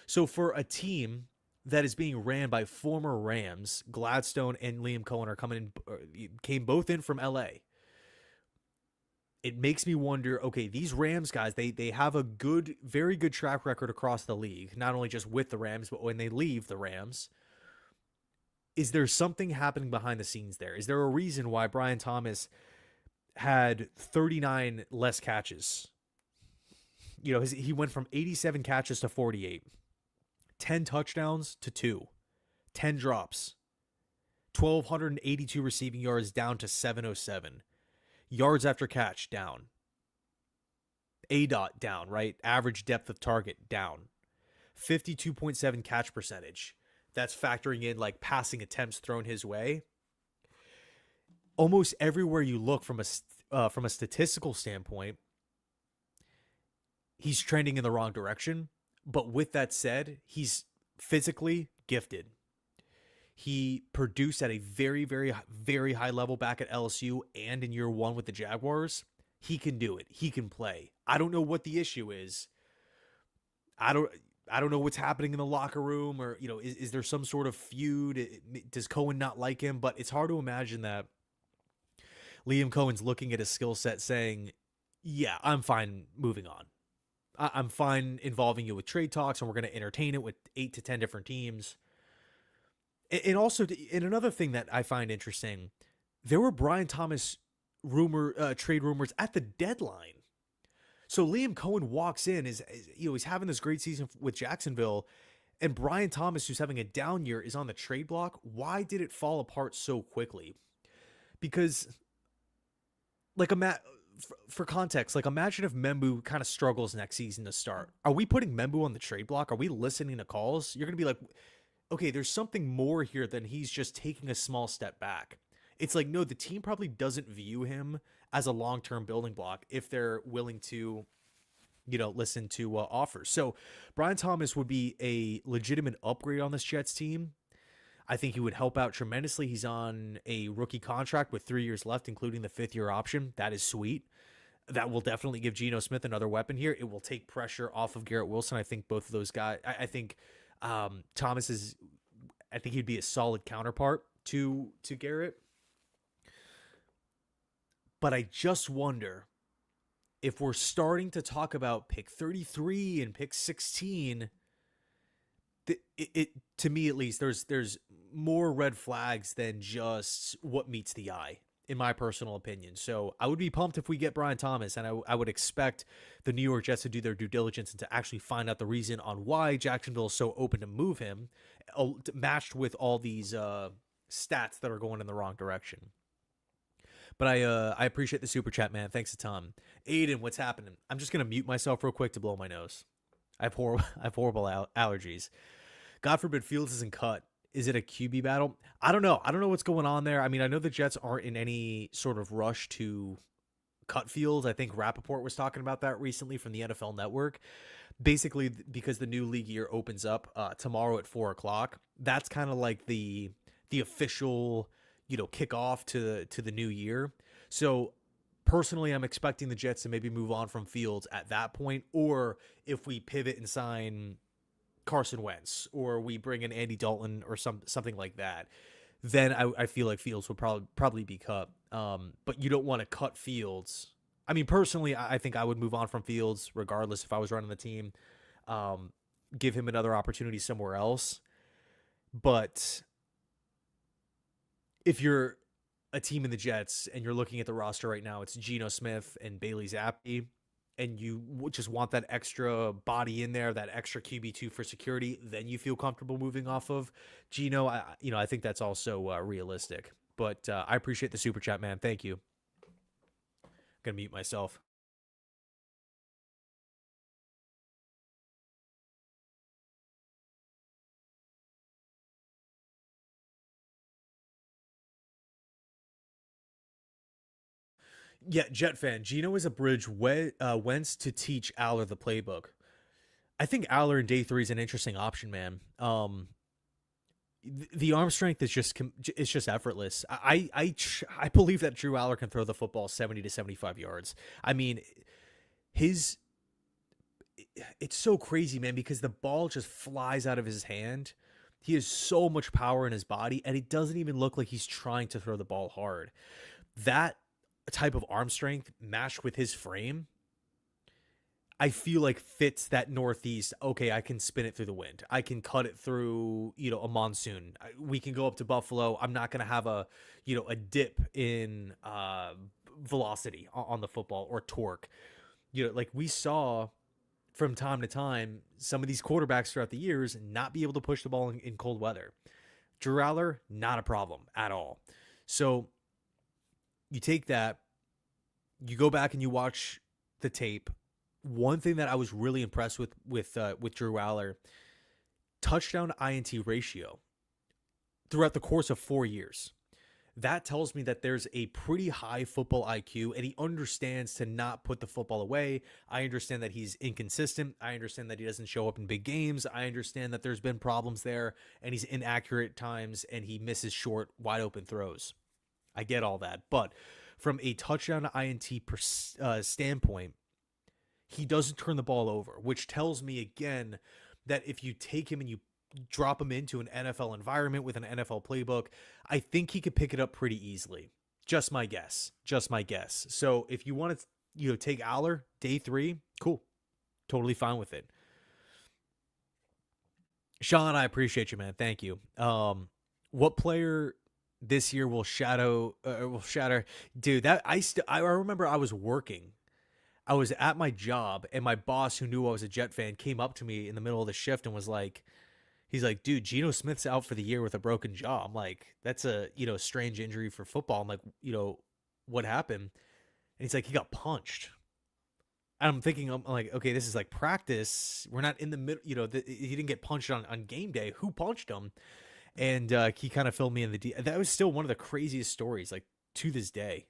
Speaker 1: So for a team that is being ran by former Rams, Gladstone and Liam Cohen came both in from LA. It makes me wonder, okay, these Rams guys, they have a very good track record across the league, not only just with the Rams, but when they leave the Rams. Is there something happening behind the scenes there? Is there a reason why Brian Thomas had 39 less catches? He went from 87 catches to 48, 10 touchdowns to 2, 10 drops, 1,282 receiving yards down to 707, yards after catch down, ADOT down, right? Average depth of target down, 52.7 catch percentage. That's factoring in like passing attempts thrown his way. Almost everywhere you look from a statistical standpoint, he's trending in the wrong direction. But with that said, he's physically gifted. He produced at a very, very, very high level back at LSU and in year one with the Jaguars. He can do it. He can play. I don't know what the issue is. I don't know what's happening in the locker room, or, is there some sort of feud? Does Cohen not like him? But it's hard to imagine that Liam Cohen's looking at his skill set saying, yeah, I'm fine moving on. I'm fine involving you with trade talks, and we're going to entertain it with 8 to 10 different teams. And also, and another thing that I find interesting, there were Brian Thomas trade rumors at the deadline. So Liam Cohen walks in, he's having this great season with Jacksonville, and Brian Thomas, who's having a down year, is on the trade block. Why did it fall apart so quickly? Because, like, for context, like, imagine if Membu kind of struggles next season to start. Are we putting Membu on the trade block? Are we listening to calls? You're going to be like, okay, there's something more here than he's just taking a small step back. It's like, no, the team probably doesn't view him as a long-term building block if they're willing to, listen to offers. So Brian Thomas would be a legitimate upgrade on this Jets team. I think he would help out tremendously. He's on a rookie contract with 3 years left, including the 5th-year option. That is sweet. That will definitely give Geno Smith another weapon here. It will take pressure off of Garrett Wilson. I think both of those guys, I think Thomas I think he'd be a solid counterpart to Garrett. But I just wonder if we're starting to talk about pick 33 and pick 16, to me at least, there's more red flags than just what meets the eye, in my personal opinion. So I would be pumped if we get Brian Thomas, and I would expect the New York Jets to do their due diligence and to actually find out the reason on why Jacksonville is so open to move him, matched with all these stats that are going in the wrong direction. But I appreciate the super chat, man. Thanks a ton. Aiden, what's happening? I'm just gonna mute myself real quick to blow my nose. I have horrible allergies. God forbid Fields isn't cut. Is it a QB battle? I don't know. I don't know what's going on there. I mean, I know the Jets aren't in any sort of rush to cut Fields. I think Rappaport was talking about that recently from the NFL Network. Basically, because the new league year opens up tomorrow at 4:00. That's kind of like the official, kickoff to the new year. So personally, I'm expecting the Jets to maybe move on from Fields at that point, or if we pivot and sign Carson Wentz, or we bring in Andy Dalton or something like that, then I feel like Fields would probably be cut. But you don't want to cut Fields. I mean, personally, I think I would move on from Fields regardless if I was running the team. Give him another opportunity somewhere else. But if you're a team in the Jets and you're looking at the roster right now, it's Geno Smith and Bailey Zappi, and you just want that extra body in there, that extra QB2 for security, then you feel comfortable moving off of Geno. I think that's also realistic. But I appreciate the super chat, man. Thank you. I'm gonna mute myself. Yeah, Jet fan. Geno is a bridge Wentz to teach Aller the playbook. I think Aller in day 3 is an interesting option, man. The arm strength is just effortless. I believe that Drew Aller can throw the football 70 to 75 yards. I mean, his it's so crazy, man, because the ball just flies out of his hand. He has so much power in his body, and it doesn't even look like he's trying to throw the ball hard. That type of arm strength matched with his frame, I feel like fits that Northeast. Okay, I can spin it through the wind. I can cut it through, a monsoon. We can go up to Buffalo. I'm not going to have a dip in velocity on the football or torque. Like we saw from time to time, some of these quarterbacks throughout the years not be able to push the ball in cold weather. Drew Aller, not a problem at all. So you take that, you go back and you watch the tape. One thing that I was really impressed with Drew Aller, touchdown to INT ratio throughout the course of 4 years. That tells me that there's a pretty high football IQ, and he understands to not put the football away. I understand that he's inconsistent. I understand that he doesn't show up in big games. I understand that there's been problems there, and he's inaccurate at times, and he misses short, wide open throws. I get all that. But from a touchdown to INT standpoint, he doesn't turn the ball over, which tells me again that if you take him and you drop him into an NFL environment with an NFL playbook, I think he could pick it up pretty easily. Just my guess. So if you want to, take Aller day 3, cool. Totally fine with it. Sean, I appreciate you, man. Thank you. What player this year will shatter? Dude, that I remember I was working. I was at my job, and my boss, who knew I was a Jet fan, came up to me in the middle of the shift and was like, he's like, dude, Geno Smith's out for the year with a broken jaw. I'm like, that's a, strange injury for football. I'm like, what happened? And he's like, he got punched. And I'm thinking, I'm like, okay, this is like practice. We're not in the middle, he didn't get punched on game day. Who punched him? And he kind of filled me in that was still one of the craziest stories, like to this day.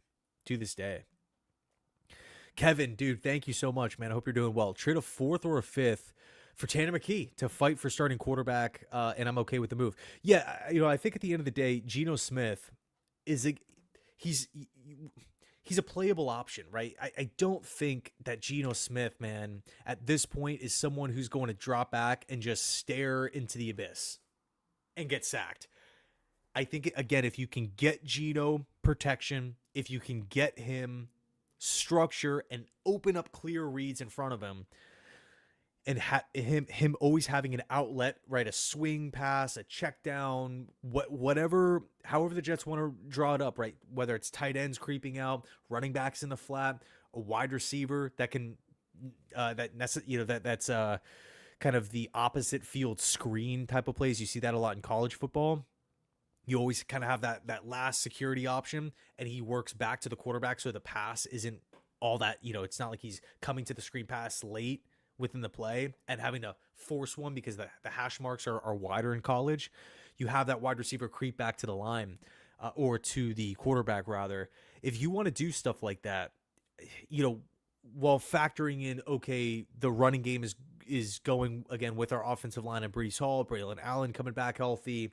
Speaker 1: Kevin, dude, thank you so much, man. I hope you're doing well. Trade a 4th or a 5th for Tanner McKee to fight for starting quarterback, and I'm okay with the move. Yeah, I think at the end of the day, Geno Smith he's a playable option, right? I don't think that Geno Smith, man, at this point is someone who's going to drop back and just stare into the abyss and get sacked. I think, again, if you can get Geno protection, if you can get him structure and open up clear reads in front of him, and him always having an outlet, right? A swing pass, a check down, however the Jets want to draw it up, right? Whether it's tight ends creeping out, running backs in the flat, a wide receiver that can that's kind of the opposite field screen type of plays. You see that a lot in college football. You always kind of have that last security option, and he works back to the quarterback, so the pass isn't all that, it's not like he's coming to the screen pass late within the play and having to force one because the hash marks are wider in college. You have that wide receiver creep back to the line or to the quarterback, rather. If you want to do stuff like that, while factoring in, okay, the running game is going, again, with our offensive line and Breece Hall, Braylon Allen coming back healthy,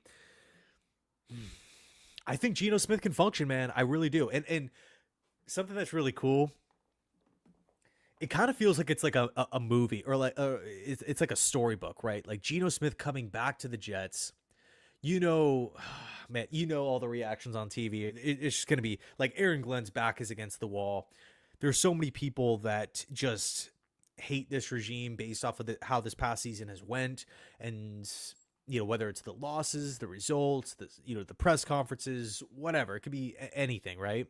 Speaker 1: I think Geno Smith can function, man. I really do. And something that's really cool, it kind of feels like it's like a movie, or like it's like a storybook, right? Like Geno Smith coming back to the Jets. Man, all the reactions on TV. It's just going to be like Aaron Glenn's back is against the wall. There's so many people that just hate this regime based off of how this past season has went. And whether it's the losses, the results, the press conferences, whatever. It could be anything, right?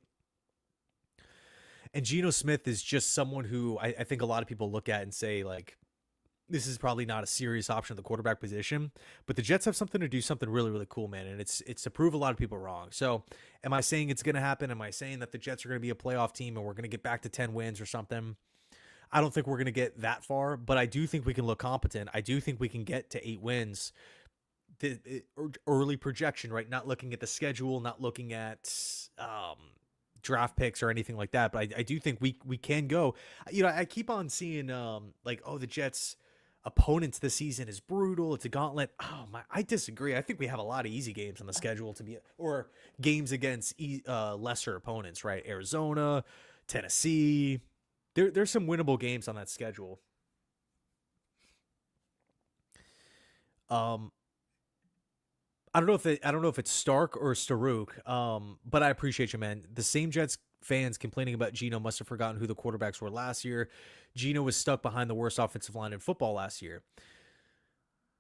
Speaker 1: And Geno Smith is just someone who I think a lot of people look at and say, like, this is probably not a serious option at the quarterback position, but the Jets have something to do something really, really cool, man. And it's to prove a lot of people wrong. So am I saying it's going to happen? Am I saying that the Jets are going to be a playoff team and we're going to get back to 10 wins or something? I don't think we're going to get that far, but I do think we can look competent. I do think we can get to 8 wins. The early projection, right? Not looking at the schedule, not looking at draft picks or anything like that. But I do think we can go. I keep on seeing the Jets opponents this season is brutal. It's a gauntlet. Oh my, I disagree. I think we have a lot of easy games on the schedule or games against lesser opponents, right? Arizona, Tennessee. There's some winnable games on that schedule. I don't know if it's Stark or Staruk, but I appreciate you, man. The same Jets fans complaining about Geno must have forgotten who the quarterbacks were last year. Geno was stuck behind the worst offensive line in football last year.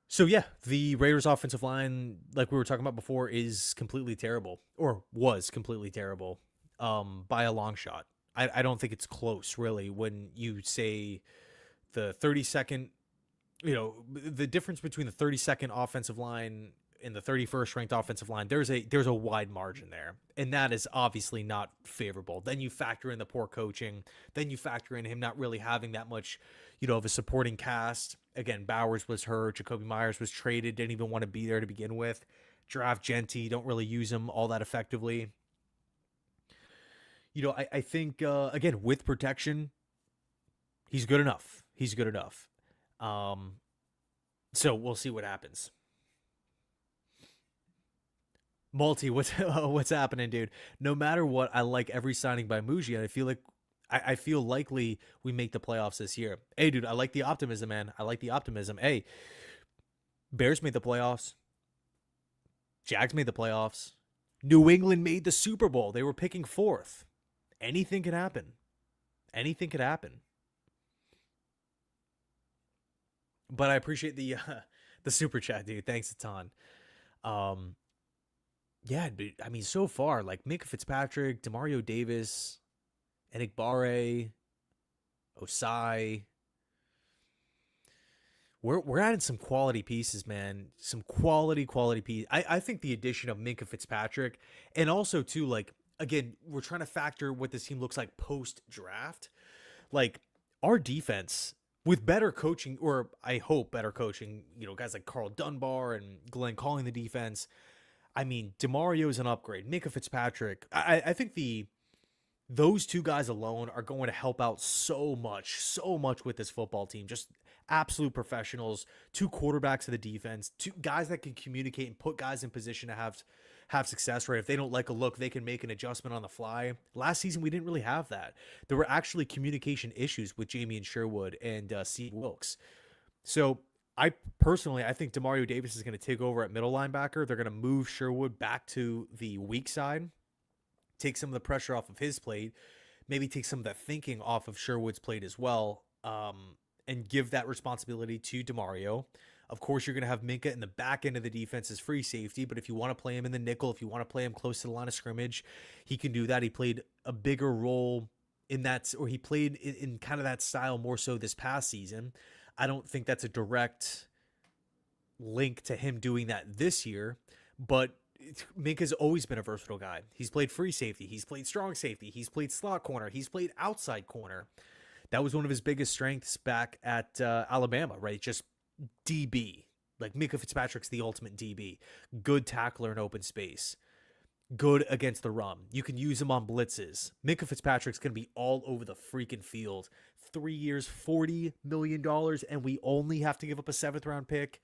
Speaker 1: So yeah, the Raiders' offensive line, like we were talking about before, is completely terrible, or was completely terrible, by a long shot. I don't think it's close, really, when you say the 32nd, the difference between the 32nd offensive line and the 31st ranked offensive line, there's a wide margin there. And that is obviously not favorable. Then you factor in the poor coaching. Then you factor in him not really having that much, of a supporting cast. Again, Bowers was hurt. Jacoby Myers was traded, didn't even want to be there to begin with. Draft Genty, don't really use him all that effectively. I think, again, with protection, he's good enough. He's good enough. So we'll see what happens. Multi, what's happening, dude? No matter what, I like every signing by Muji, and I feel likely we make the playoffs this year. Hey, dude, I like the optimism, man. I like the optimism. Hey, Bears made the playoffs. Jags made the playoffs. New England made the Super Bowl. They were picking fourth. Anything could happen. Anything could happen. But I appreciate the super chat, dude. Thanks a ton. Yeah, but I mean, so far, like Minkah Fitzpatrick, Demario Davis, Enigbare, Osai. We're adding some quality pieces, man. Some quality pieces. I think the addition of Minkah Fitzpatrick, and also too, like, again, we're trying to factor what this team looks like post draft. Like, our defense with better coaching, or I hope better coaching, guys like Carl Dunbar and Glenn calling the defense. I mean, DeMario is an upgrade. Minkah Fitzpatrick. I think those two guys alone are going to help out so much with this football team. Just absolute professionals. Two quarterbacks of the defense. Two guys that can communicate and put guys in position to have success, right? If they don't like a look, they can make an adjustment on the fly. Last season, we didn't really have that. There were actually communication issues with Jamie and Sherwood and Steve Wilkes. So I think Demario Davis is going to take over at middle linebacker. They're going to move Sherwood back to the weak side, take some of the pressure off of his plate, maybe take some of that thinking off of Sherwood's plate as well, and give that responsibility to Demario. Of course, you're going to have Minkah in the back end of the defense as free safety, but if you want to play him in the nickel, if you want to play him close to the line of scrimmage, he can do that. He played a bigger role in that, or he played in kind of that style more so this past season. I don't think that's a direct link to him doing that this year, but Minkah's always been a versatile guy. He's played free safety. He's played strong safety. He's played slot corner. He's played outside corner. That was one of his biggest strengths back at Alabama, right? Just DB. Like Minkah Fitzpatrick's the ultimate DB. Good tackler in open space. Good against the run. You can use him on blitzes. Minkah Fitzpatrick's going to be all over the freaking field. 3 years, $40 million, and we only have to give up a 7th round pick.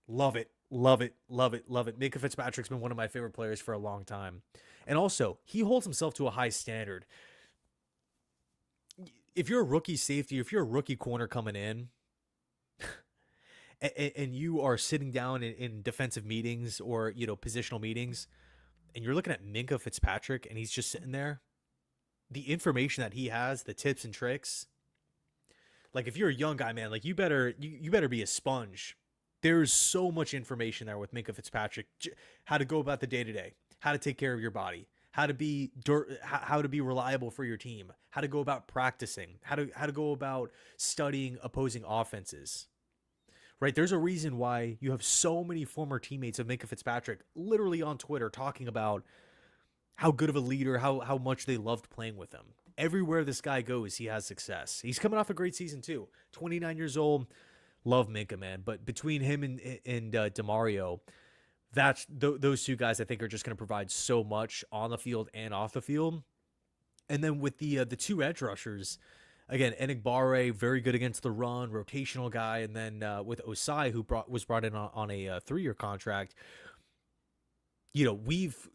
Speaker 1: Love it. Love it. Love it. Love it. Minkah Fitzpatrick's been one of my favorite players for a long time. And also, he holds himself to a high standard. If you're a rookie safety, if you're a rookie corner coming in, and you are sitting down in defensive meetings or, positional meetings, and you're looking at Minkah Fitzpatrick and he's just sitting there, the information that he has, the tips and tricks, like if you're a young guy, man, like you better be a sponge There's so much information there with Minka Fitzpatrick. How to go about the day to day, how to take care of your body, how to be reliable for your team, how to go about practicing, how to go about studying opposing offenses. Right? There's a reason why you have so many former teammates of Minka Fitzpatrick literally on Twitter talking about how good of a leader, how much they loved playing with him. Everywhere this guy goes, he has success. He's coming off a great season too. 29 years old. Love Minka, man. But between him and DeMario, those two guys I think are just going to provide so much on the field and off the field. And then with the two edge rushers, again, Enigbare, very good against the run, rotational guy, and then with Osai, who was brought in on a 3-year contract. We've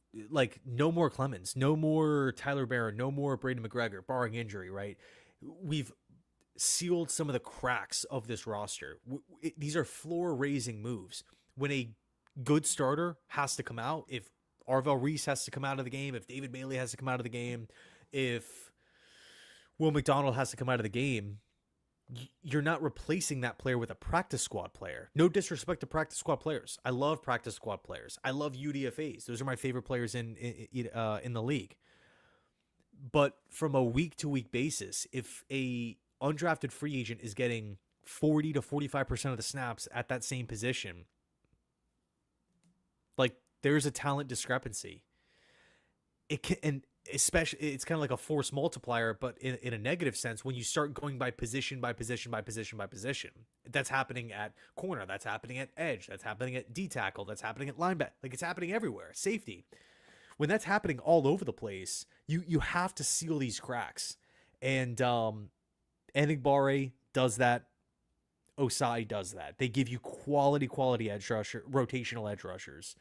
Speaker 1: no more Clemens, no more Tyler Barron, no more Braden McGregor, barring injury, right? We've sealed some of the cracks of this roster. These are floor-raising moves. When a good starter has to come out, if Arvell Reese has to come out of the game, if David Bailey has to come out of the game, if Will McDonald has to come out of the game, you're not replacing that player with a practice squad player. No disrespect to practice squad players. I love practice squad players. I love UDFAs. Those are my favorite players in the league. But from a week-to-week basis, if a undrafted free agent is getting 40 to 45% of the snaps at that same position, there's a talent discrepancy. Especially, it's kind of like a force multiplier, but in a negative sense, when you start going by position by position by position by position. That's happening at corner, that's happening at edge, that's happening at D tackle, that's happening at linebacker. It's happening everywhere. Safety. When that's happening all over the place, you have to seal these cracks. And Enigbare does that. Osai does that. They give you quality edge rusher, rotational edge rushers.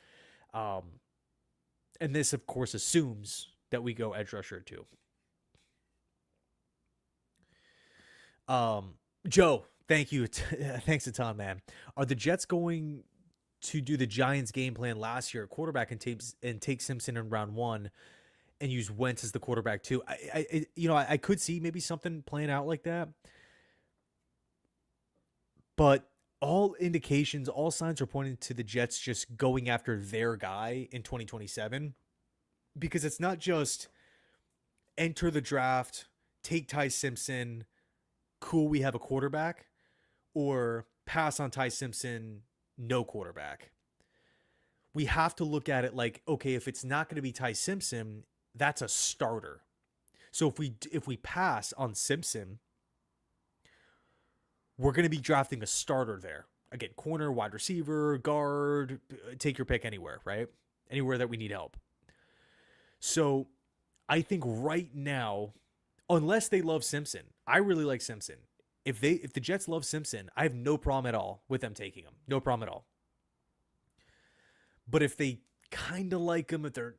Speaker 1: And this, of course, assumes that we go edge rusher too. Joe, thank you. Thanks a ton, man. Are the Jets going to do the Giants game plan last year, quarterback and take Simpson in round 1 and use Wentz as the quarterback too? I could see maybe something playing out like that. But all indications, all signs are pointing to the Jets just going after their guy in 2027. Because it's not just enter the draft, take Ty Simpson, cool, we have a quarterback, or pass on Ty Simpson, no quarterback. We have to look at it like, okay, if it's not going to be Ty Simpson, that's a starter. So if we pass on Simpson, we're going to be drafting a starter there. Again, corner, wide receiver, guard, take your pick anywhere, right? Anywhere that we need help. So I think right now, unless they love Simpson, I really like Simpson. If the Jets love Simpson, I have no problem at all with them taking him. No problem at all. But if they kind of like him, if they're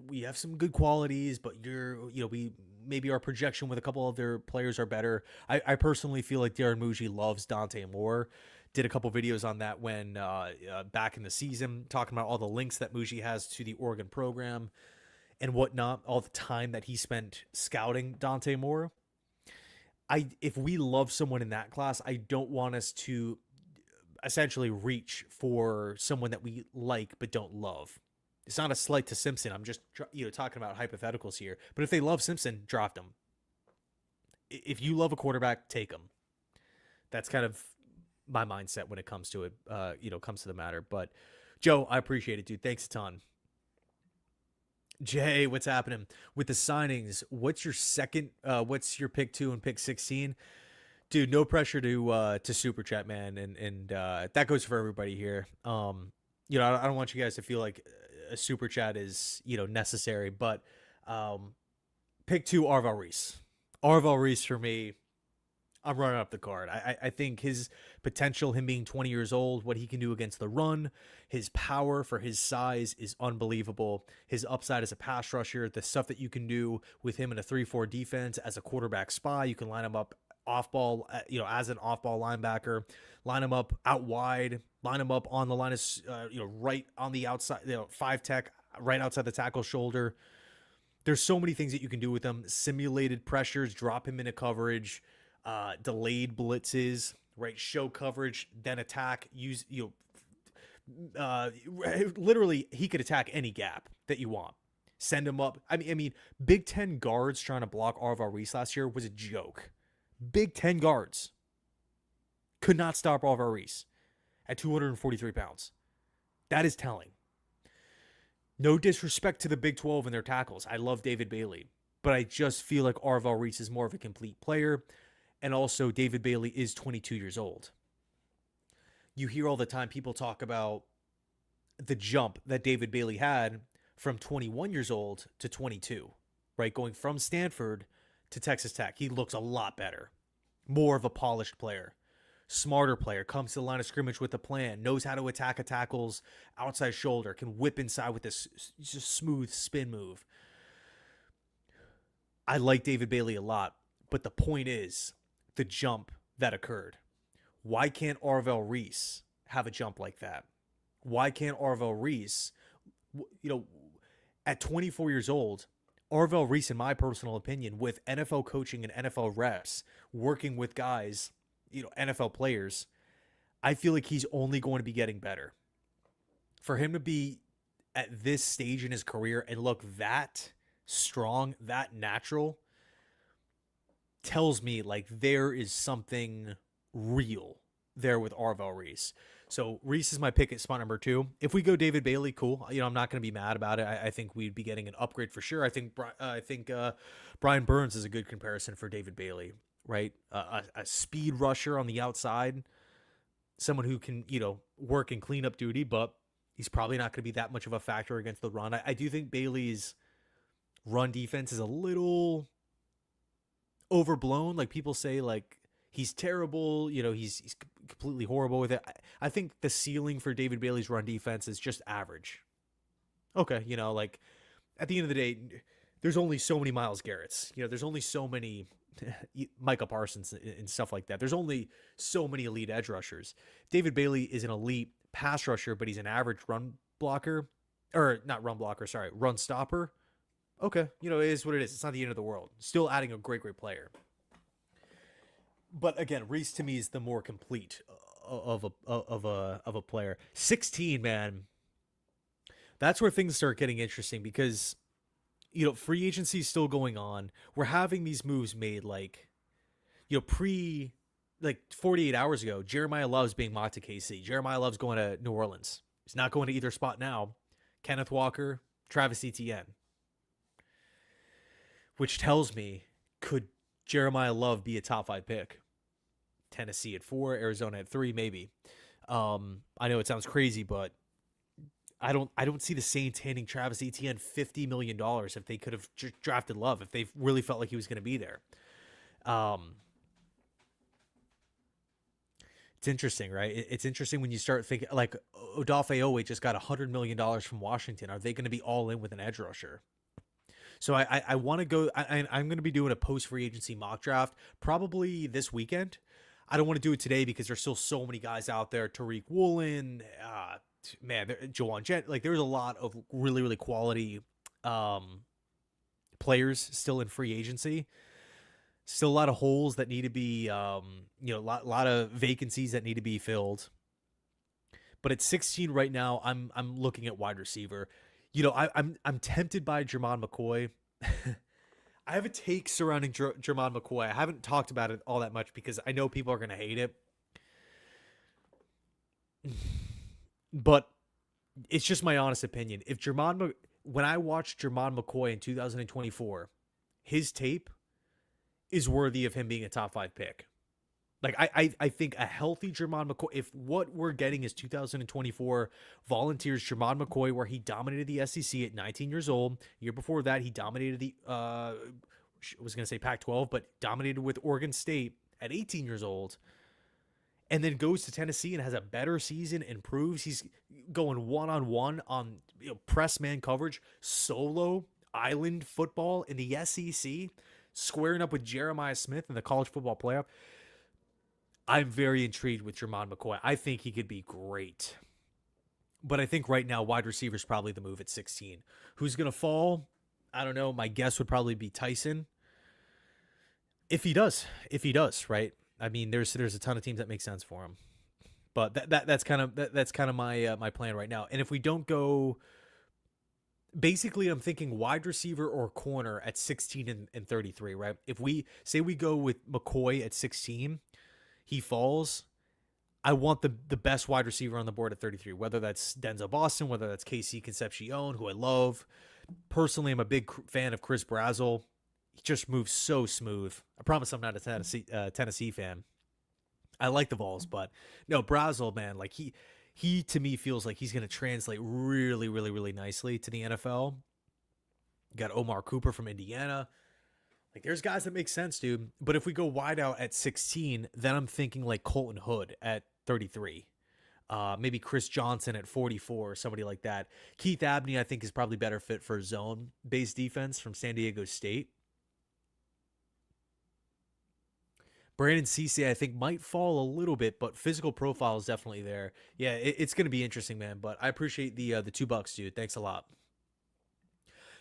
Speaker 1: we have some good qualities, but we maybe our projection with a couple of their players are better. I personally feel like Darren Muji loves Dante Moore. Did a couple videos on that when back in the season, talking about all the links that Muji has to the Oregon program and whatnot, all the time that he spent scouting Dante Moore. If we love someone in that class, I don't want us to essentially reach for someone that we like but don't love. It's not a slight to Simpson. I'm just talking about hypotheticals here. But if they love Simpson, draft him. If you love a quarterback, take him. That's kind of my mindset when it comes to it, comes to the matter. But Joe, I appreciate it, dude. Thanks a ton. Jay, what's happening with the signings? What's your pick 2 and pick 16? Dude, no pressure to super chat, man. And that goes for everybody here. I don't want you guys to feel like a super chat is, necessary, but pick 2, Arvell Reese. Arvell Reese for me. I'm running up the card. I think his potential, him being 20 years old, what he can do against the run, his power for his size is unbelievable. His upside as a pass rusher, the stuff that you can do with him in a 3-4 defense as a quarterback spy, you can line him up off ball, as an off ball linebacker, line him up out wide, line him up on the line of, right on the outside, 5 tech, right outside the tackle shoulder. There's so many things that you can do with him. Simulated pressures, drop him into coverage. Delayed blitzes, right? Show coverage, then attack, literally he could attack any gap that you want. Send him up. I mean, Big Ten guards trying to block Arvell Reese last year was a joke. Big Ten guards could not stop Arvell Reese at 243 pounds. That is telling. No disrespect to the Big 12 and their tackles. I love David Bailey, but I just feel like Arvell Reese is more of a complete player. And also, David Bailey is 22 years old. You hear all the time people talk about the jump that David Bailey had from 21 years old to 22, right? Going from Stanford to Texas Tech. He looks a lot better. More of a polished player. Smarter player, comes to the line of scrimmage with a plan, knows how to attack a tackle's outside shoulder, can whip inside with this just smooth spin move. I like David Bailey a lot, but the point is the jump that occurred. Why can't Arvell Reese have a jump like that? Why can't Arvell Reese, at 24 years old, Arvell Reese, in my personal opinion, with NFL coaching and NFL reps, working with guys, NFL players, I feel like he's only going to be getting better. For him to be at this stage in his career and look that strong, that natural, tells me like there is something real there with Arvell Reese. So Reese is my pick at spot number 2. If we go David Bailey, cool. I'm not going to be mad about it. I think we'd be getting an upgrade for sure. I think Brian Burns is a good comparison for David Bailey, right? A speed rusher on the outside, someone who can, work in cleanup duty, but he's probably not going to be that much of a factor against the run. I do think Bailey's run defense is a little overblown. Like people say, like he's terrible. He's completely horrible with it. I think the ceiling for David Bailey's run defense is just average. Okay, like at the end of the day, there's only so many Myles Garretts. There's only so many Micah Parsons and stuff like that. There's only so many elite edge rushers. David Bailey is an elite pass rusher, but he's an average run blocker. Or not run blocker, sorry, run stopper. Okay, it is what it is. It's not the end of the world. Still adding a great player. But again, Reese to me is the more complete of a player. 16, man. That's where things start getting interesting because free agency is still going on. We're having these moves made like 48 hours ago. Jeremiah Love's being mocked to KC. Jeremiah Love's going to New Orleans. He's not going to either spot now. Kenneth Walker, Travis Etienne. Which tells me, could Jeremiah Love be a top 5 pick? Tennessee at 4, Arizona at 3, maybe. I know it sounds crazy, but I don't see the Saints handing Travis Etienne $50 million if they could have drafted Love, if they really felt like he was going to be there. It's interesting, right? It's interesting when you start thinking, like, Odafe Owe just got $100 million from Washington. Are they going to be all in with an edge rusher? So I want to go. I'm going to be doing a post-free agency mock draft probably this weekend. I don't want to do it today because there's still so many guys out there. Tariq Woolen, Jawan Jet. Like there's a lot of really quality players still in free agency. Still a lot of holes that need to be, a lot of vacancies that need to be filled. But at 16 right now, I'm looking at wide receiver. I'm tempted by Jermon McCoy. I have a take surrounding Jermon McCoy. I haven't talked about it all that much because I know people are going to hate it. But it's just my honest opinion. When I watched Jermon McCoy in 2024, his tape is worthy of him being a top 5 pick. Like I think a healthy Jermon McCoy, if what we're getting is 2024 Volunteers Jermon McCoy, where he dominated the SEC at 19 years old. Year before that, he dominated the I was going to say Pac-12, but dominated with Oregon State at 18 years old. And then goes to Tennessee and has a better season and proves he's going one-on-one on press man coverage, solo island football in the SEC, squaring up with Jeremiah Smith in the college football playoff. I'm very intrigued with Jermon McCoy. I think he could be great. But I think right now, wide receiver is probably the move at 16. Who's going to fall? I don't know. My guess would probably be Tyson. If he does, right? I mean, there's a ton of teams that make sense for him, but that's kind of my my plan right now. And if we don't go, basically, I'm thinking wide receiver or corner at 16 and 33. Right? If we say we go with McCoy at 16, he falls. I want the best wide receiver on the board at 33, whether that's Denzel Boston, whether that's KC Concepcion, who I love. Personally, I'm a big fan of Chris Brazzell. He just moves so smooth. I promise I'm not a Tennessee fan. I like the Vols, but no, Brazzell, man, like he to me feels like he's going to translate really, really, really nicely to the NFL. You got Omar Cooper from Indiana. Like, there's guys that make sense, dude. But if we go wide out at 16, then I'm thinking like Colton Hood at 33. Maybe Chris Johnson at 44, somebody like that. Keith Abney, I think, is probably better fit for zone-based defense from San Diego State. Brandon Cisse, I think, might fall a little bit, but physical profile is definitely there. Yeah, it's going to be interesting, man. But I appreciate the $2, dude. Thanks a lot.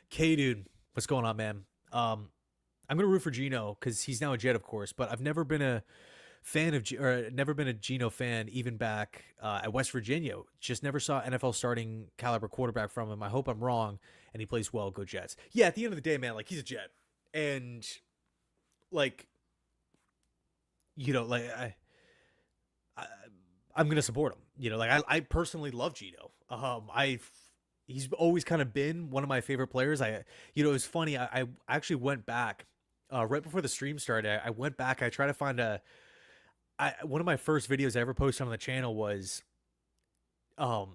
Speaker 1: K, dude, what's going on, man? I'm gonna root for Geno because he's now a Jet, of course. But I've never been a fan of, or never been a Geno fan, even back at West Virginia. Just never saw NFL starting caliber quarterback from him. I hope I'm wrong, and he plays well. Go Jets. Yeah, at the end of the day, man, like, he's a Jet, and like, like I I'm gonna support him. Like, I personally love Geno. He's always kind of been one of my favorite players. It was funny. I actually went back right before the stream started. I went back. I tried to find one of my first videos I ever posted on the channel was um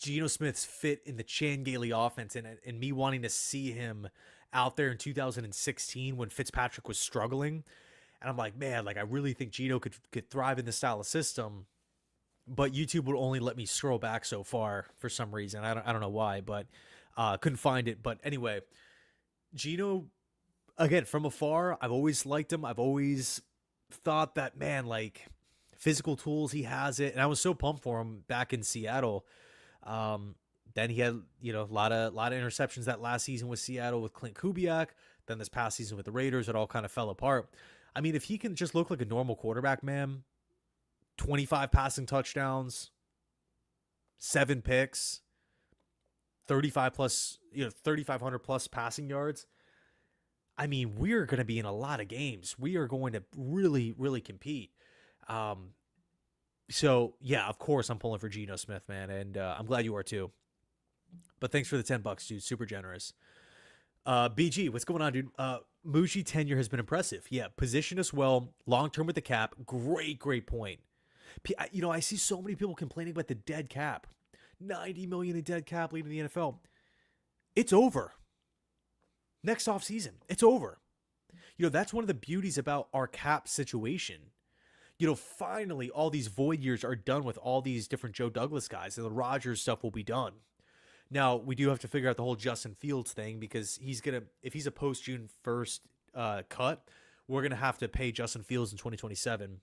Speaker 1: Geno Smith's fit in the Chan Gailey offense, and me wanting to see him out there in 2016 when Fitzpatrick was struggling. And I'm like, man, like, I really think Geno could thrive in this style of system. But YouTube would only let me scroll back so far for some reason. I don't know why, but couldn't find it. But anyway, Geno, again, from afar, I've always liked him. I've always thought that, man, like, physical tools, he has it. And I was so pumped for him back in Seattle. Then he had, a lot of interceptions that last season with Seattle with Clint Kubiak. Then this past season with the Raiders, it all kind of fell apart. I mean, if he can just look like a normal quarterback, man, 25 passing touchdowns, 7 picks, 35 plus, 3,500 plus passing yards. I mean, we're going to be in a lot of games. We are going to really, really compete. So yeah, of course I'm pulling for Geno Smith, man. And I'm glad you are too. But thanks for the $10, dude. Super generous. BG, what's going on, dude? Muji tenure has been impressive. Yeah, position us well, long term with the cap. Great point. I see so many people complaining about the dead cap. $90 million in dead cap leaving the NFL. It's over. Next offseason, it's over. That's one of the beauties about our cap situation. Finally, all these void years are done with all these different Joe Douglas guys, and the Rodgers stuff will be done. Now, we do have to figure out the whole Justin Fields thing, because if he's a post-June 1st cut, we're going to have to pay Justin Fields in 2027.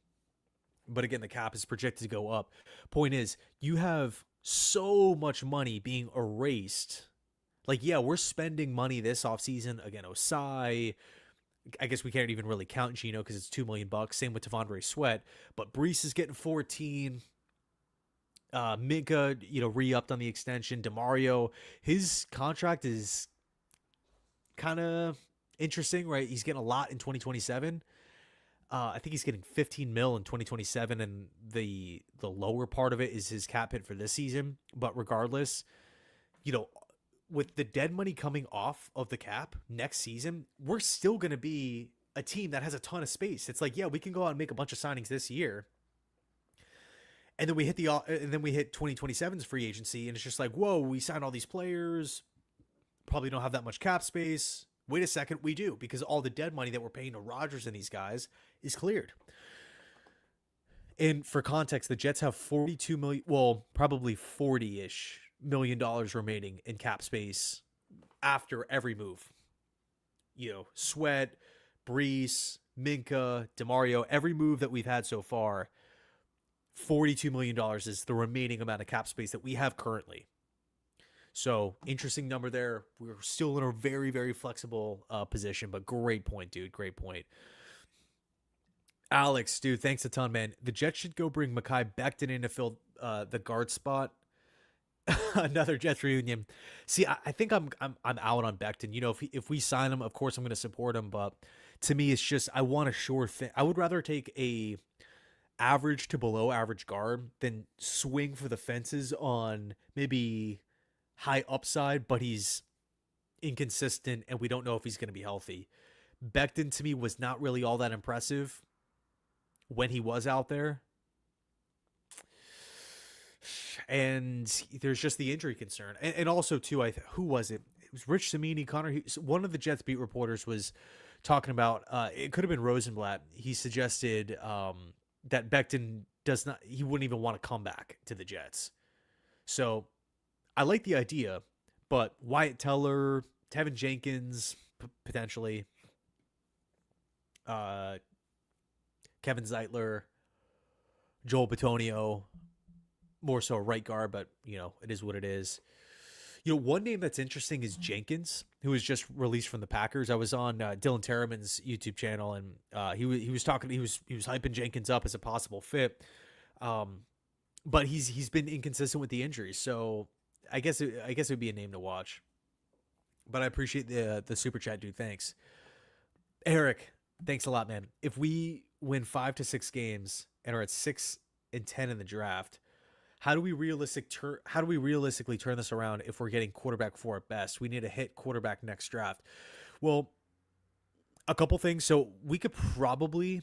Speaker 1: But again, the cap is projected to go up. Point is, you have so much money being erased. Like, yeah, we're spending money this offseason. Again, Osai. I guess we can't even really count Geno because it's $2 million. Same with Devondre Sweat. But Brees is getting 14. Minka, re-upped on the extension. DeMario, his contract is kind of interesting, right? He's getting a lot in 2027. I think he's getting 15 mil in 2027, and the lower part of it is his cap hit for this season. But regardless, with the dead money coming off of the cap next season, we're still going to be a team that has a ton of space. It's like, yeah, we can go out and make a bunch of signings this year. And then we hit 2027's free agency, and it's just like, whoa, we signed all these players, probably don't have that much cap space. Wait a second, we do, because all the dead money that we're paying to Rodgers and these guys is cleared. And for context, the Jets have $42 million, well, probably $40-ish million remaining in cap space after every move. Sweat, Brees, Minka, DeMario, every move that we've had so far, $42 million is the remaining amount of cap space that we have currently. So, interesting number there. We're still in a very, very flexible position, but great point, dude. Great point. Alex, dude, thanks a ton, man. The Jets should go bring Mekhi Becton in to fill the guard spot. Another Jets reunion. See, I think I'm out on Becton. You know, if we sign him, of course I'm going to support him. But to me, it's just I want a sure thing. I would rather take a average to below average guard than swing for the fences on maybe high upside, but he's inconsistent and we don't know if he's going to be healthy. Becton to me was not really all that impressive when he was out there. And there's just the injury concern. And also, too, who was it? It was Rich Samini, Connor. One of the Jets beat reporters was talking about, it could have been Rosenblatt. He suggested that Becton he wouldn't even want to come back to the Jets. So I like the idea, but Wyatt Teller, Tevin Jenkins, potentially, uh, Kevin Zeitler, Joel Bitonio, more so right guard, but it is what it is. One name that's interesting is Jenkins, who was just released from the Packers. I was on Dylan Terraman's YouTube channel, and he was talking. He was hyping Jenkins up as a possible fit, but he's been inconsistent with the injuries. So I guess it would be a name to watch. But I appreciate the super chat, dude. Thanks, Eric. Thanks a lot, man. If we win 5 to 6 games and are at 6-10 in the draft, how do we realistically turn this around if we're getting quarterback 4 at best? We need to hit quarterback next draft. Well, a couple things. So we could probably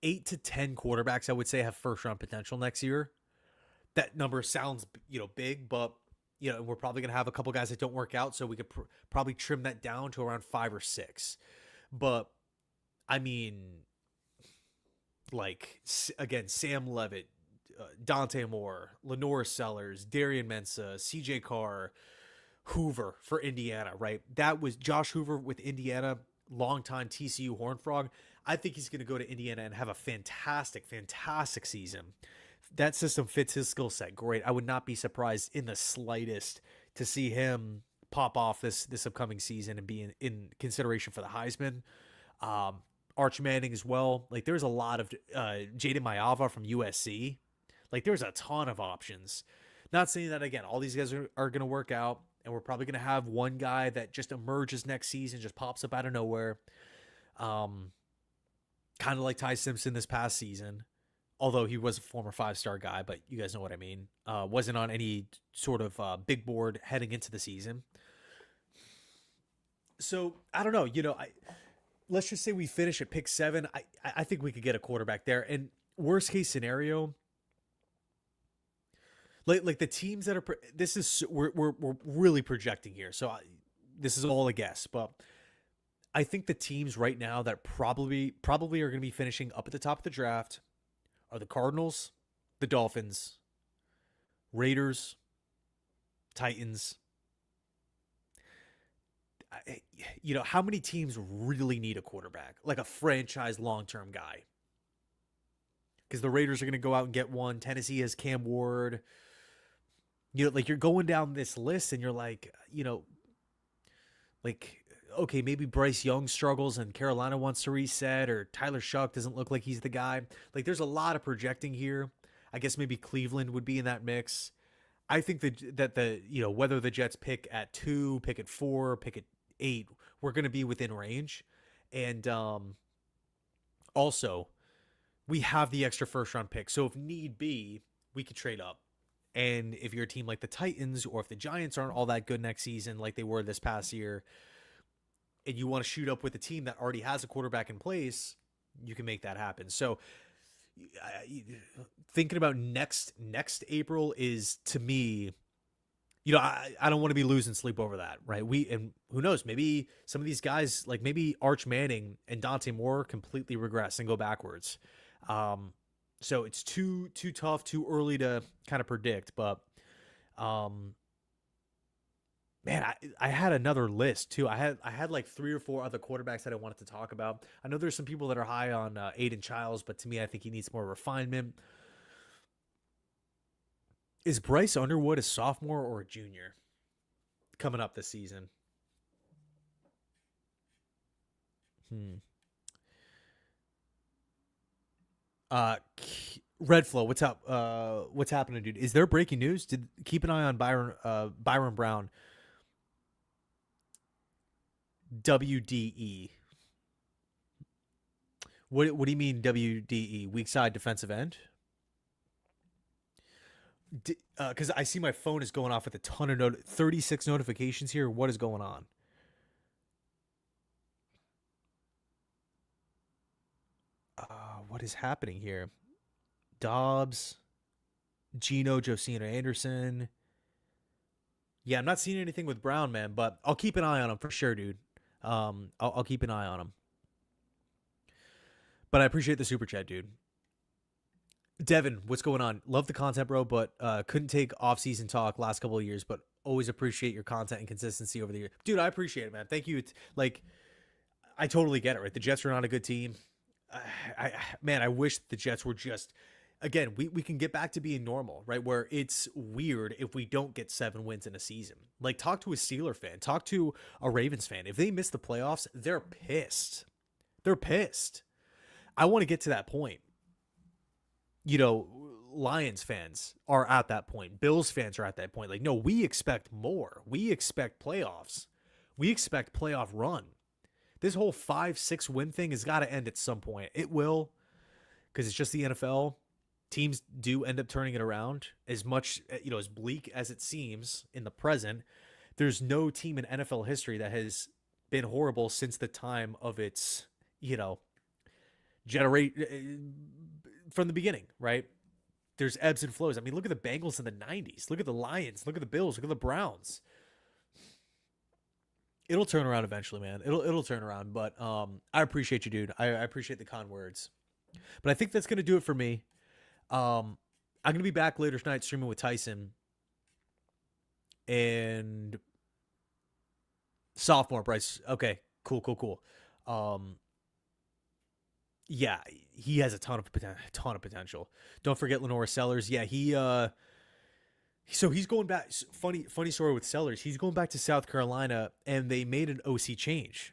Speaker 1: 8 to 10 quarterbacks, I would say, have first round potential next year. That number sounds big, but we're probably gonna have a couple guys that don't work out, so we could probably trim that down to around 5 or 6. But I mean, like, again, Sam Levitt, Dante Moore, Lenore Sellers, Darian Mensah, CJ Carr, Hoover for Indiana, right? That was Josh Hoover with Indiana, longtime TCU Horned Frog. I think he's going to go to Indiana and have a fantastic, fantastic season. That system fits his skill set great. I would not be surprised in the slightest to see him pop off this upcoming season and be in consideration for the Heisman. Arch Manning as well. Like, there's a lot of Jaden Mayava from USC. Like, there's a ton of options. Not saying that, again, all these guys are going to work out, and we're probably going to have one guy that just emerges next season, just pops up out of nowhere. Kind of like Ty Simpson this past season, although he was a former 5-star guy, but you guys know what I mean. Wasn't on any sort of big board heading into the season. So, I don't know. Let's just say we finish at pick 7. I think we could get a quarterback there. And worst case scenario, like the teams that are we're really projecting here. So this is all a guess, but I think the teams right now that probably are going to be finishing up at the top of the draft are the Cardinals, the Dolphins, Raiders, Titans. How many teams really need a quarterback, like a franchise long-term guy? Because the Raiders are going to go out and get one. Tennessee has Cam Ward. Like, you're going down this list and you're like, okay, maybe Bryce Young struggles and Carolina wants to reset, or Tyler Shuck doesn't look like he's the guy. Like, there's a lot of projecting here. I guess maybe Cleveland would be in that mix. I think that whether the Jets pick at 2, pick at 4, pick at 8, we're going to be within range. And also, we have the extra first round pick. So if need be, we could trade up. And if you're a team like the Titans, or if the Giants aren't all that good next season like they were this past year, and you want to shoot up with a team that already has a quarterback in place, you can make that happen. So thinking about next April is, to me, I don't want to be losing sleep over that, right? And who knows, maybe some of these guys, like maybe Arch Manning and Dante Moore, completely regress and go backwards. So it's too tough, too early to kind of predict. But man, I had another list too. I had like 3 or 4 other quarterbacks that I wanted to talk about. I know there's some people that are high on Aiden Childs, but to me, I think he needs more refinement. Is Bryce Underwood a sophomore or a junior coming up this season? Hmm. Uh, Redflow, what's up? What's happening, dude? Is there breaking news? Did keep an eye on Byron Brown, WDE. What do you mean WDE? Weak side defensive end? Because I see my phone is going off with a ton of 36 notifications here. What is going on? What is happening here? Dobbs, Geno, Josina Anderson. Yeah, I'm not seeing anything with Brown, man, but I'll keep an eye on him for sure, dude. I'll keep an eye on him. But I appreciate the super chat, dude. Devin, what's going on? Love the content, bro, but couldn't take off-season talk last couple of years, but always appreciate your content and consistency over the year. Dude, I appreciate it, man. Thank you. Like, I totally get it, right? The Jets are not a good team. Man, I wish the Jets were just again, we can get back to being normal, right? Where it's weird if we don't get 7 wins in a season. Like, talk to a Steeler fan, talk to a Ravens fan. If they miss the playoffs, they're pissed. They're pissed. I want to get to that point. You know, Lions fans are at that point. Bills fans are at that point. Like, no, we expect more. We expect playoffs. We expect playoff run. This whole 5-6 win thing has got to end at some point. It will, because it's just the NFL. Teams do end up turning it around. As much, as bleak as it seems in the present, there's no team in NFL history that has been horrible since the time of its, generate from the beginning, right? There's ebbs and flows. I mean, look at the Bengals in the 90s. Look at the Lions. Look at the Bills. Look at the Browns. It'll turn around eventually, man. It'll turn around. But I appreciate you, dude. I appreciate the kind words. But I think that's gonna do it for me. I'm gonna be back later tonight streaming with Tyson and sophomore Bryce. Okay, cool. Yeah, he has a ton of potential. Don't forget Lenora Sellers. Yeah, so he's going back. Funny story with Sellers. He's going back to South Carolina, and they made an OC change.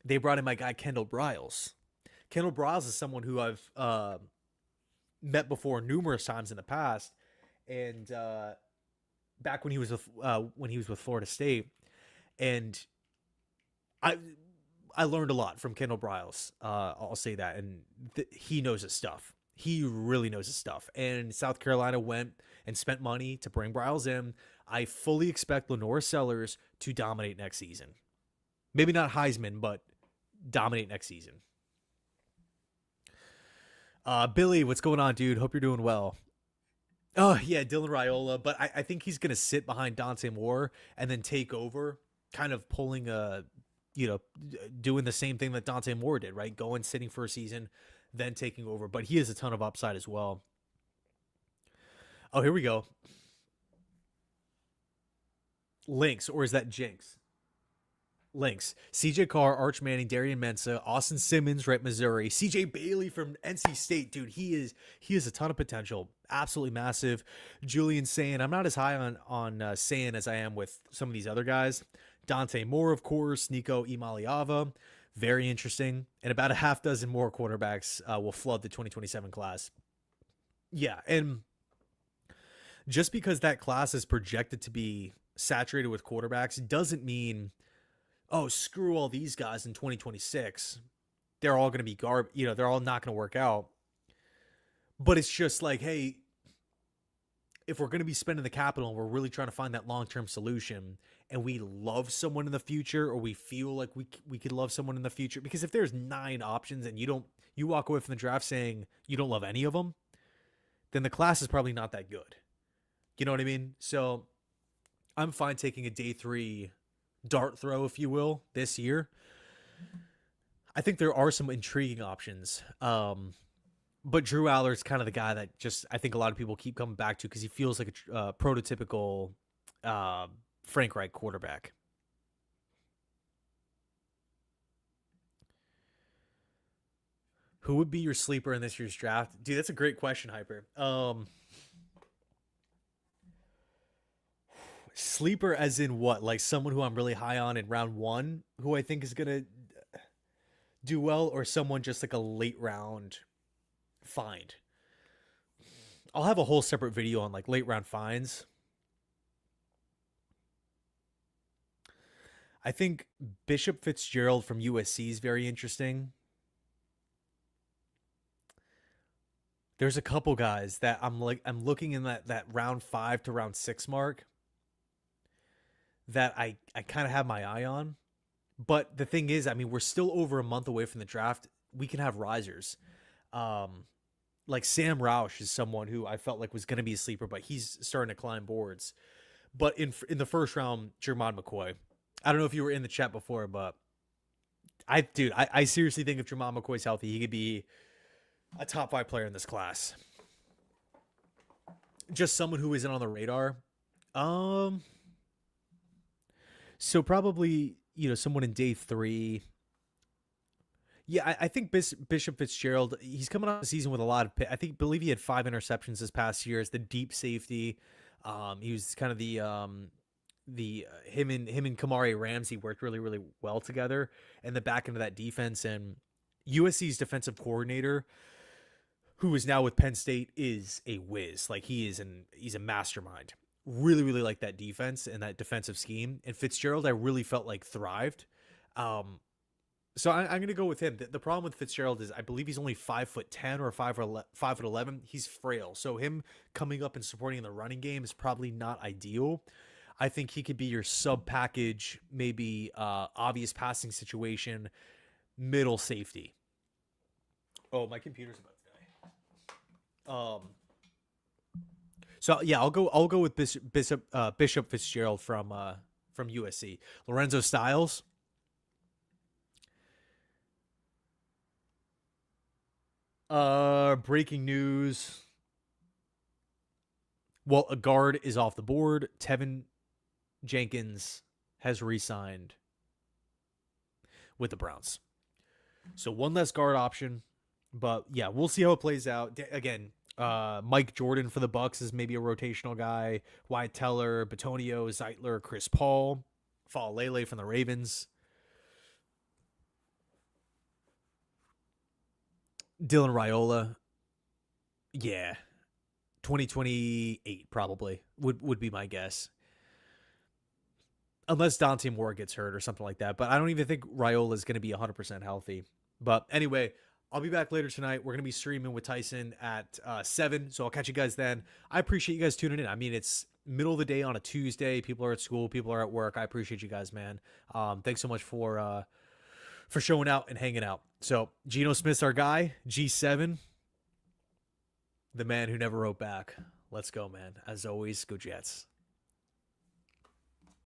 Speaker 1: They brought in my guy Kendall Briles. Kendall Briles is someone who I've met before numerous times in the past, and back when he was with Florida State, and I learned a lot from Kendall Briles. I'll say that, and he knows his stuff. He really knows his stuff. And South Carolina went and spent money to bring Briles in. I fully expect Lenora Sellers to dominate next season. Maybe not Heisman, but dominate next season. Billy, what's going on, dude? Hope you're doing well. Oh, yeah, Dylan Raiola. But I think he's going to sit behind Dante Moore and then take over, kind of pulling doing the same thing that Dante Moore did, right? Going, sitting for a season, then taking over. But he has a ton of upside as well. Oh, here we go. Lynx, or is that Jinx? Lynx. CJ Carr, Arch Manning, Darian Mensah, Austin Simmons, right? Missouri. CJ Bailey from NC State, dude. He has a ton of potential. Absolutely massive. Julian Sayin. I'm not as high on Sayin as I am with some of these other guys. Dante Moore, of course. Nico Imaliava. Very interesting. And about a half dozen more quarterbacks will flood the 2027 class. Yeah, and just because that class is projected to be saturated with quarterbacks doesn't mean, oh, screw all these guys in 2026. They're all going to be they're all not going to work out. But it's just like, hey, if we're going to be spending the capital and we're really trying to find that long-term solution, and we love someone in the future, or we feel like we could love someone in the future, because if there's 9 options and you walk away from the draft saying you don't love any of them, then the class is probably not that good. You know what I mean? So I'm fine taking a day 3 dart throw, if you will, this year. I think there are some intriguing options. But Drew Allar's kind of the guy that just I think a lot of people keep coming back to because he feels like a prototypical Frank Reich quarterback. Who would be your sleeper in this year's draft? Dude, that's a great question, Hyper. Sleeper as in what? Like someone who I'm really high on in round 1, who I think is going to do well, or someone just like a late round find. I'll have a whole separate video on like late round finds. I think Bishop Fitzgerald from USC is very interesting. There's a couple guys that I'm looking in that round 5 to round 6 mark that I kind of have my eye on. But the thing is, I mean, we're still over a month away from the draft. We can have risers. Um, like Sam Roush is someone who I felt like was going to be a sleeper, but he's starting to climb boards. But in the first round, Jermon McCoy. I don't know if you were in the chat before, but I seriously think if Jermon McCoy's healthy, he could be a top 5 player in this class. Just someone who isn't on the radar. So probably, someone in day 3. Yeah, I think Bishop Fitzgerald, he's coming off the season with a lot of believe he had 5 interceptions this past year as the deep safety. He was kind of him and Kamari Ramsey worked really, really well together in the back end of that defense. And USC's defensive coordinator, who is now with Penn State, is a whiz. Like he's a mastermind. Really, really like that defense and that defensive scheme. And Fitzgerald, I really felt like thrived. So I'm going to go with him. The problem with Fitzgerald is I believe he's only 5'10" or 5'11". He's frail. So him coming up and supporting in the running game is probably not ideal. I think he could be your sub package, maybe obvious passing situation, middle safety. Oh, my computer's about to die. So yeah, I'll go with Bishop Fitzgerald from USC. Lorenzo Styles. Breaking news. Well, a guard is off the board. Tevin Jenkins has re-signed with the Browns. So one less guard option. But yeah, we'll see how it plays out. Again, Mike Jordan for the Bucks is maybe a rotational guy. Wyatt Teller, Bitonio, Zeitler, Chris Paul, Falele from the Ravens. Dylan Raiola. Yeah. 2028 probably would be my guess. Unless Dante Moore gets hurt or something like that. But I don't even think Raiola is going to be 100% healthy. But anyway, I'll be back later tonight. We're going to be streaming with Tyson at 7. So I'll catch you guys then. I appreciate you guys tuning in. I mean, it's middle of the day on a Tuesday. People are at school. People are at work. I appreciate you guys, man. Thanks so much for showing out and hanging out. So Geno Smith's our guy. G7. The man who never wrote back. Let's go, man. As always, go Jets.